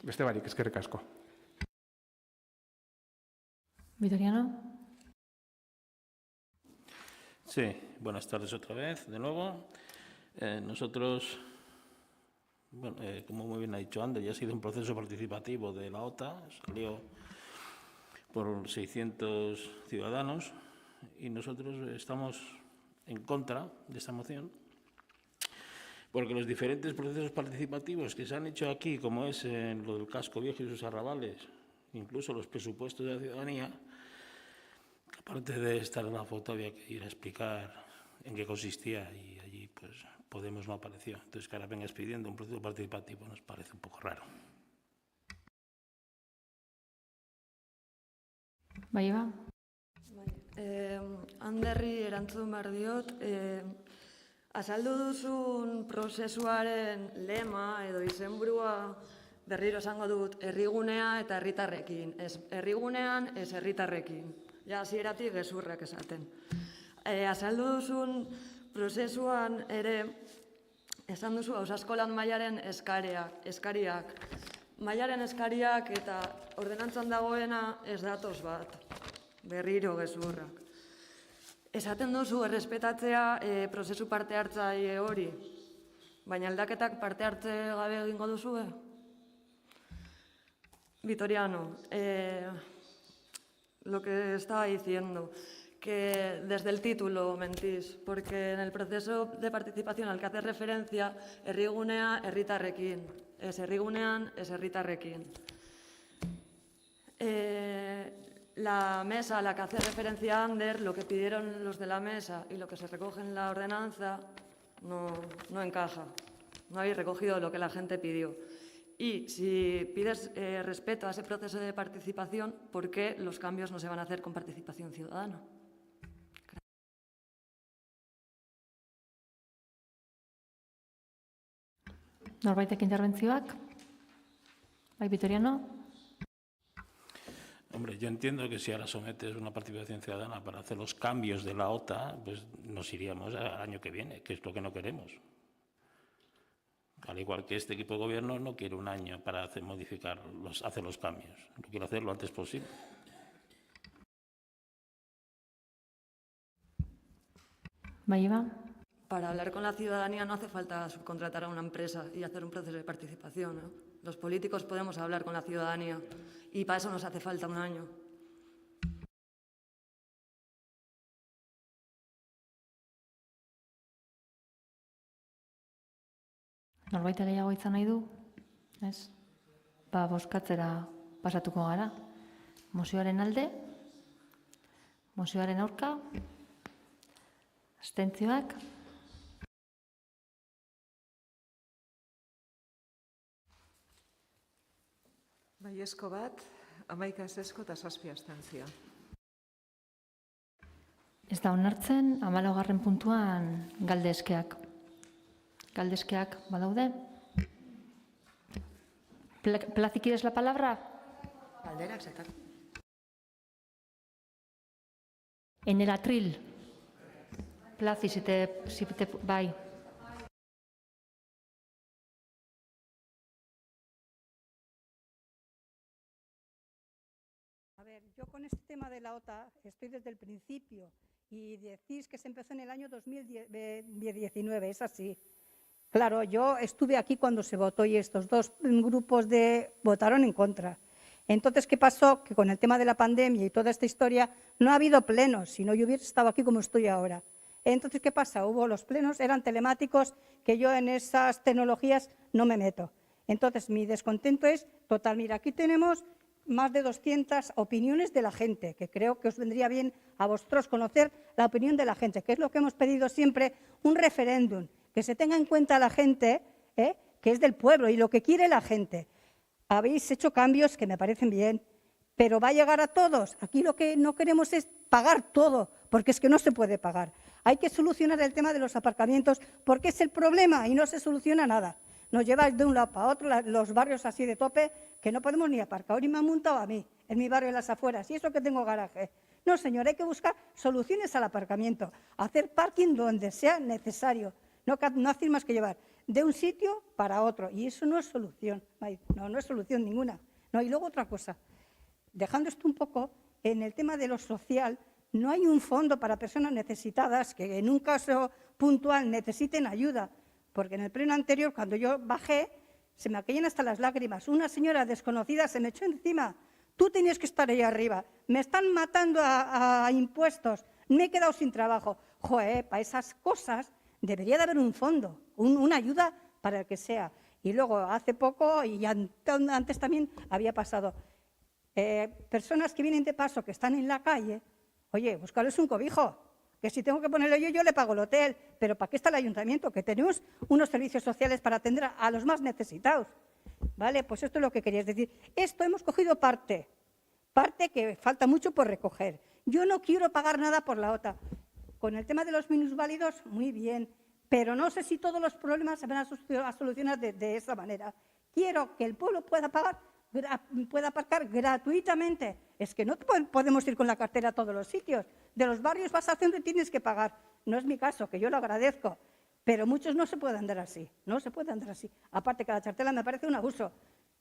Beste barik, eskerrik asko. Vitoriano. Sí, buenas tardes otra vez, de nuevo. Nosotros, como muy bien ha dicho Ander, ya ha sido un proceso participativo de la OTA, salió por 600 ciudadanos y nosotros estamos en contra de esta moción. Porque los diferentes procesos participativos que se han hecho aquí, como es lo del casco viejo y sus arrabales, incluso los presupuestos de la ciudadanía, aparte de estar en la foto había que ir a explicar en qué consistía y allí pues Podemos no apareció. Entonces que ahora vengas pidiendo un proceso participativo nos parece un poco raro. Bai, Eba? Anderri erantzun behar diot, azaldu duzun prozesuaren lema edo izenburua berriro esango dut herrigunea eta herritarrekin. Ez herrigunean, ez herritarrekin. Ja, hasieratik gezurrak esaten. Azaldu duzun prozesuan ere, esan duzu, Hausaskolan mailaren eskariak. Mailaren eskariak eta ordenantzan dagoena ez datoz bat. berriro gezurrak. Esaten duzu errespetatzea prozesu parte hartzaile hori, baina aldaketak parte hartze gabe egingo duzue? Vitoriano, lo que estaba diciendo, que desde el título mentís, porque en el proceso de participación al que hace referencia, herrigunea herritarrekin, ez herrigunean ez herritarrekin. La mesa a la que hace referencia Ander, lo que pidieron los de la mesa y lo que se recoge en la ordenanza no encaja. No habéis recogido lo que la gente pidió. Y si pides respeto a ese proceso de participación, ¿por qué los cambios no se van a hacer con participación ciudadana? Norbaitek interbentzioak? Bai, Vitoriano? Hombre, yo entiendo que si ahora sometes una participación ciudadana para hacer los cambios de la OTA, pues nos iríamos al año que viene, que es lo que no queremos. Al igual que este equipo de gobierno no quiere un año para hacer los cambios. Lo quiere hacer lo antes posible. Bai, Iba? Para hablar con la ciudadanía no hace falta subcontratar a una empresa y hacer un proceso de participación, ¿no? Los políticos podemos hablar con la ciudadanía y para eso nos hace falta un año. Norbait gehiago izan nahi du? Ez? Ba, bozkatzera pasatuko gara. Mozioaren alde? Mozioaren aurka? Abstentzioak? Baiezko bat, 11 ezezko eta 7 abstentzio. Ez da onartzen, 14. puntuan galdezkeak. Galdezkeak badaude? Plazi, ¿quieres la palabra? Galderak, zetak. En el atril. Plazi, si te bai. A ver, yo con este tema de la OTA estoy desde el principio y decís que se empezó en el año 2019, es así. Claro, yo estuve aquí cuando se votó y estos dos grupos votaron en contra. Entonces, ¿qué pasó? Que con el tema de la pandemia y toda esta historia no ha habido plenos, si no yo hubiera estado aquí como estoy ahora. Entonces, ¿qué pasa? Hubo los plenos, eran telemáticos, que yo en esas tecnologías no me meto. Entonces, mi descontento es total. Mira, aquí tenemos más de 200 opiniones de la gente, que creo que os vendría bien a vosotros conocer la opinión de la gente, que es lo que hemos pedido siempre, un referéndum, que se tenga en cuenta la gente, que es del pueblo y lo que quiere la gente. Habéis hecho cambios que me parecen bien, pero ¿va a llegar a todos? Aquí lo que no queremos es pagar todo, porque es que no se puede pagar. Hay que solucionar el tema de los aparcamientos, porque es el problema y no se soluciona nada. Nos lleváis de un lado para otro, los barrios así de tope, que no podemos ni aparcar. Hoy me han montado a mí, en mi barrio de las afueras, y eso que tengo garaje. No, señor, hay que buscar soluciones al aparcamiento, hacer parking donde sea necesario. No hacer más que llevar de un sitio para otro, y eso no es solución, no es solución ninguna. No, y luego otra cosa, dejando esto un poco, en el tema de lo social, no hay un fondo para personas necesitadas que en un caso puntual necesiten ayuda, porque en el pleno anterior, cuando yo bajé, se me caían hasta las lágrimas. Una señora desconocida se me echó encima. Tú tenías que estar ahí arriba. Me están matando a impuestos. Me he quedado sin trabajo. Joder, para esas cosas debería de haber un fondo, una ayuda para el que sea. Y luego, hace poco, y antes también había pasado, personas que vienen de paso, que están en la calle, oye, buscarles un cobijo, que si tengo que ponerlo yo le pago el hotel, pero ¿para qué está el ayuntamiento? Que tenemos unos servicios sociales para atender a los más necesitados. ¿Vale? Pues esto es lo que querías decir. Esto hemos cogido parte que falta mucho por recoger. Yo no quiero pagar nada por la OTA. Con el tema de los minusválidos, muy bien, pero no sé si todos los problemas se van a solucionar de esa manera. Quiero que el pueblo pueda aparcar gratuitamente. Es que no podemos ir con la cartera a todos los sitios. De los barrios vas al centro y tienes que pagar. No es mi caso, que yo lo agradezco, pero muchos no se pueden andar así. No se puede andar así. Aparte que la chartela me parece un abuso.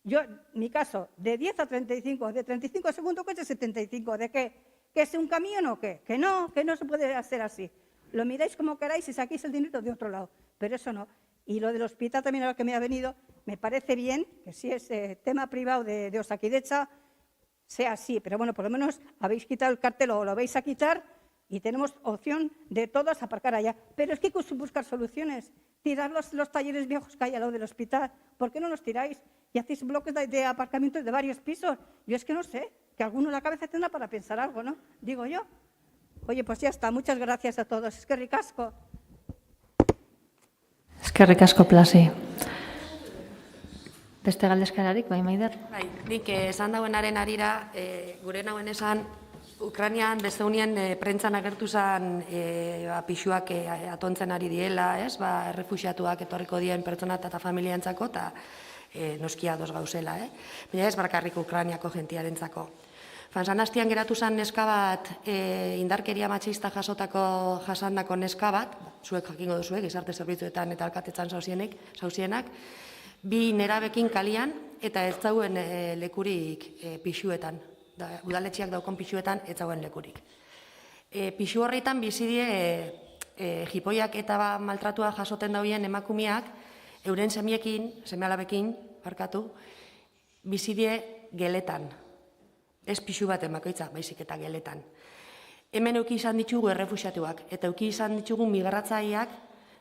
Yo, mi caso, de 10 a 35, de 35 a segundo coche 75. ¿De qué? ¿Que es un camión o qué? Que no se puede hacer así. Lo miráis como queráis y saquéis el dinero de otro lado, pero eso no. Y lo del hospital también, a lo que me ha venido, me parece bien que si es tema privado de Osakidetza, sea así. Pero bueno, por lo menos habéis quitado el cartel o lo vais a quitar y tenemos opción de todos aparcar allá. Pero es que hay que buscar soluciones. Tirar los talleres viejos que hay al lado del hospital. ¿Por qué no los tiráis? Y hacéis bloques de aparcamientos de varios pisos. Yo es que no sé, que alguno la cabeza tendrá para pensar algo, ¿no? Digo yo. Oye, pues ya está. Muchas gracias a todos. Es que ricasco. Eskerrik asko, Plasi. Beste galdezkararik, bai, Maider? Bai, nik esan dauenaren arira, gure nauen esan, Ukrainian beste unien prentzan agertu zen pixuak atontzen ari diela, errefuxiatuak etorriko dien pertsona eta familiantzako, eta noskia ados gauzela. Baina ez bakarrik Ukrainiako jentiarentzako. Fansan hastian geratu zen neska bat, indarkeria matxista jasandako neska bat, zuek jakingo duzuek, gizarte zerbitzuetan eta alkatetzan zauzienak, bi nerabekin kalian eta ez zauen lekurik pixuetan. Udaletxeak daukon pixuetan ez zauen lekurik. Pixu horretan bizidie jipoiak eta maltratua jasoten dauen emakumeak euren seme-alabekin, bizidie geletan. Ez pixu bat emakoitza, baizik eta geletan. Hemen euki izan ditugu errefuxiatuak eta euki izan ditugu migratzaileak,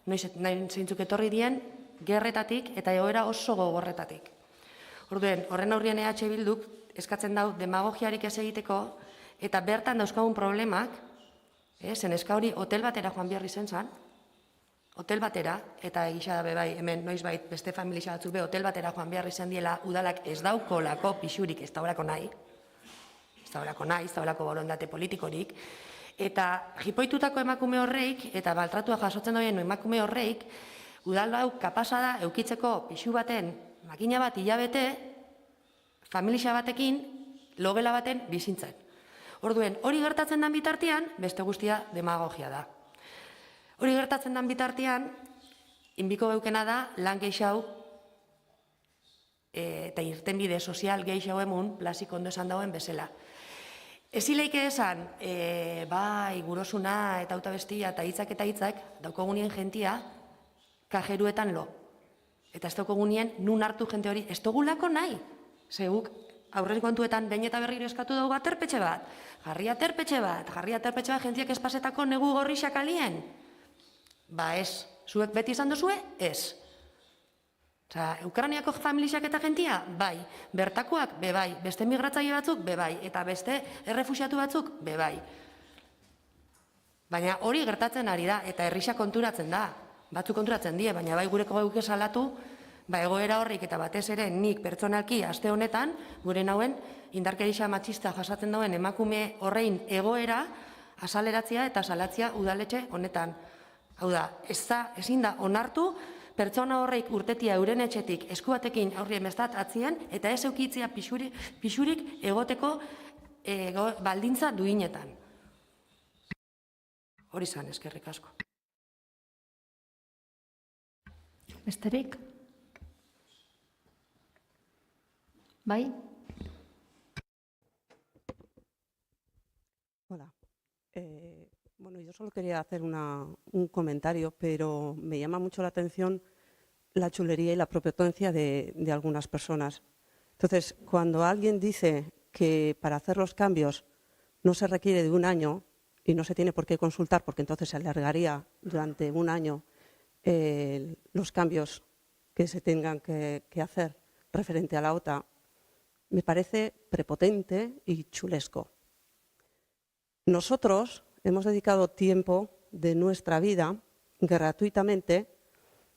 nahi zeintzuk etorri dien, gerretatik eta egoera oso gogorretatik. Orduen, horren aurrien EH Bilduk eskatzen dau demagogiarik ez egiteko eta bertan dauzkagun problemak, zen eska hori hotel batera joan behar izen zan, hotel batera, eta egisa da bai, hemen noizbait beste familia batzuk hotel batera joan behar izan diela udalak ez daukolako pixurik, ez daulako nahi, ez daulako borondate politikorik, eta jipoitutako emakume horreik eta maltratua jasotzen duen emakume horreik, udal hau kapasa da eukitzeko pixu baten makina bat hilabete familia batekin logela baten bizintzen. Orduen, hori gertatzen den bitartean, beste guztia demagogia da. Hori gertatzen den bitartean, inbiko beukena da lan geixau eta irtenbide sozial geixau emun Plasik ondo esan dauen bezala. Ezileike esan, bai, gurosuna eta autabestia eta hitzak daukogunien jentia kajeruetan lo. Eta ez daukogunien nun hartu jente hori, ez dugulako nahi. Zeguk aurren kontuetan behin eta berriro eskatu dugu aterpetxe bat, jarri aterpetxe bat jentiak espasetako negu gorrixak alien. Ba ez, zuek beti izan duzue, ez. Ukrainiako familiak eta jentia, bai. Bertakoak, bebai. Beste migratzaile batzuk, bebai. Eta beste errefuxiatu batzuk, bebai. Baina hori gertatzen ari da, eta herrisa konturatzen da. Batzuk konturatzen die, baina bai gureko gauke salatu, egoera horrik eta batez ere nik pertsonalki aste honetan, gure nauen indarkeria matxista jasaten dauen emakume horrein egoera azaleratzea eta salatzea udaletxe honetan. Hau da, ezin da onartu, pertsona horreik urtetia euren etxetik eskubatekin aurrien bestat atzien, eta ez eukitzea pixurik egoteko baldintza duinetan. Hori zan, eskerrik asko. Besterik? Bai? Hola. Bueno, yo solo quería hacer un comentario, pero me llama mucho la atención la chulería y la prepotencia de algunas personas. Entonces, cuando alguien dice que para hacer los cambios no se requiere de un año y no se tiene por qué consultar, porque entonces se alargaría durante un año los cambios que se tengan que hacer referente a la OTA, me parece prepotente y chulesco. Nosotros hemos dedicado tiempo de nuestra vida gratuitamente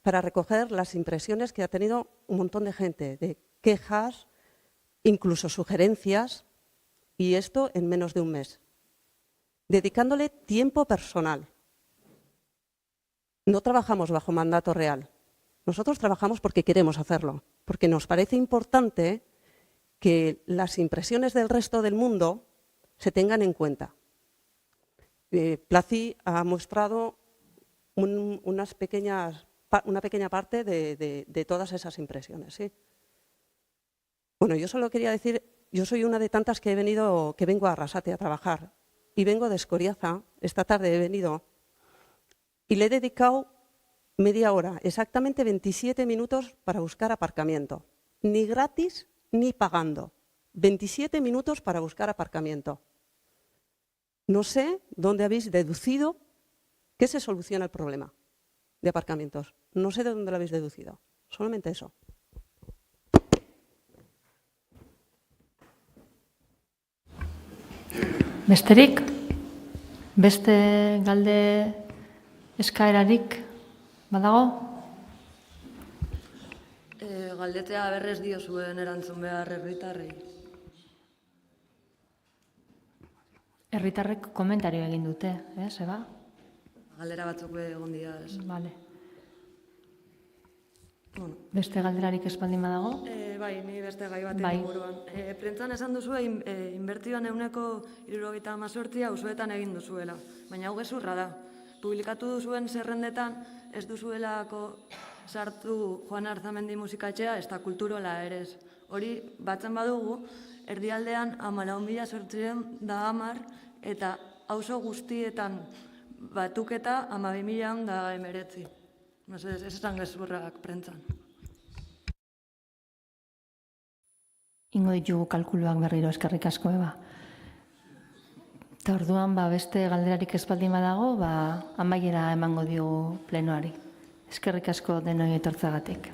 para recoger las impresiones que ha tenido un montón de gente, de quejas, incluso sugerencias, y esto en menos de un mes, dedicándole tiempo personal. No trabajamos bajo mandato real. Nosotros trabajamos porque queremos hacerlo, porque nos parece importante que las impresiones del resto del mundo se tengan en cuenta. Placi ha mostrado una pequeña parte de todas esas impresiones. ¿Sí? Bueno, yo solo quería decir, yo soy una de tantas que vengo a Arrasate a trabajar. y vengo de Escoriaza, esta tarde he venido, y le he dedicado media hora, exactamente 27 minutos para buscar aparcamiento. Ni gratis ni pagando. 27 minutos para buscar aparcamiento. No sé dónde habéis deducido que se soluciona el problema de aparcamientos. No sé de dónde lo habéis deducido. Solamente eso. Besterik? Beste galde eskaerarik badago? Galdetzea berrez dio zuen erantzun behar herritarrei. Herritarrek komentario egin dute, Eba? Galdera batzuk egon dira. Vale. Bueno. Beste galderarik ez baldin badago? Bai, ni beste gai baten Bai. inguruan. Prentzan esan duzu inbertioan 78 auzoetan egin duzuela, baina hau gezurra da. Publikatu duzuen zerrendetan ez duzuelako sartu Juan Arzamendi musikatxea, ez da kulturola ere ez. Hori batzen badugu, erdialdean 14.810 eta auzo guztietan batuketa 12.119. Ez esan gezurrak prentzan. Ingo ditugu kalkuluak berriro, eskerrik asko, Eba. Eta orduan, beste galderarik ez baldin badago, amaiera emango diogu plenoari. Eskerrik asko denoi etortzagatik.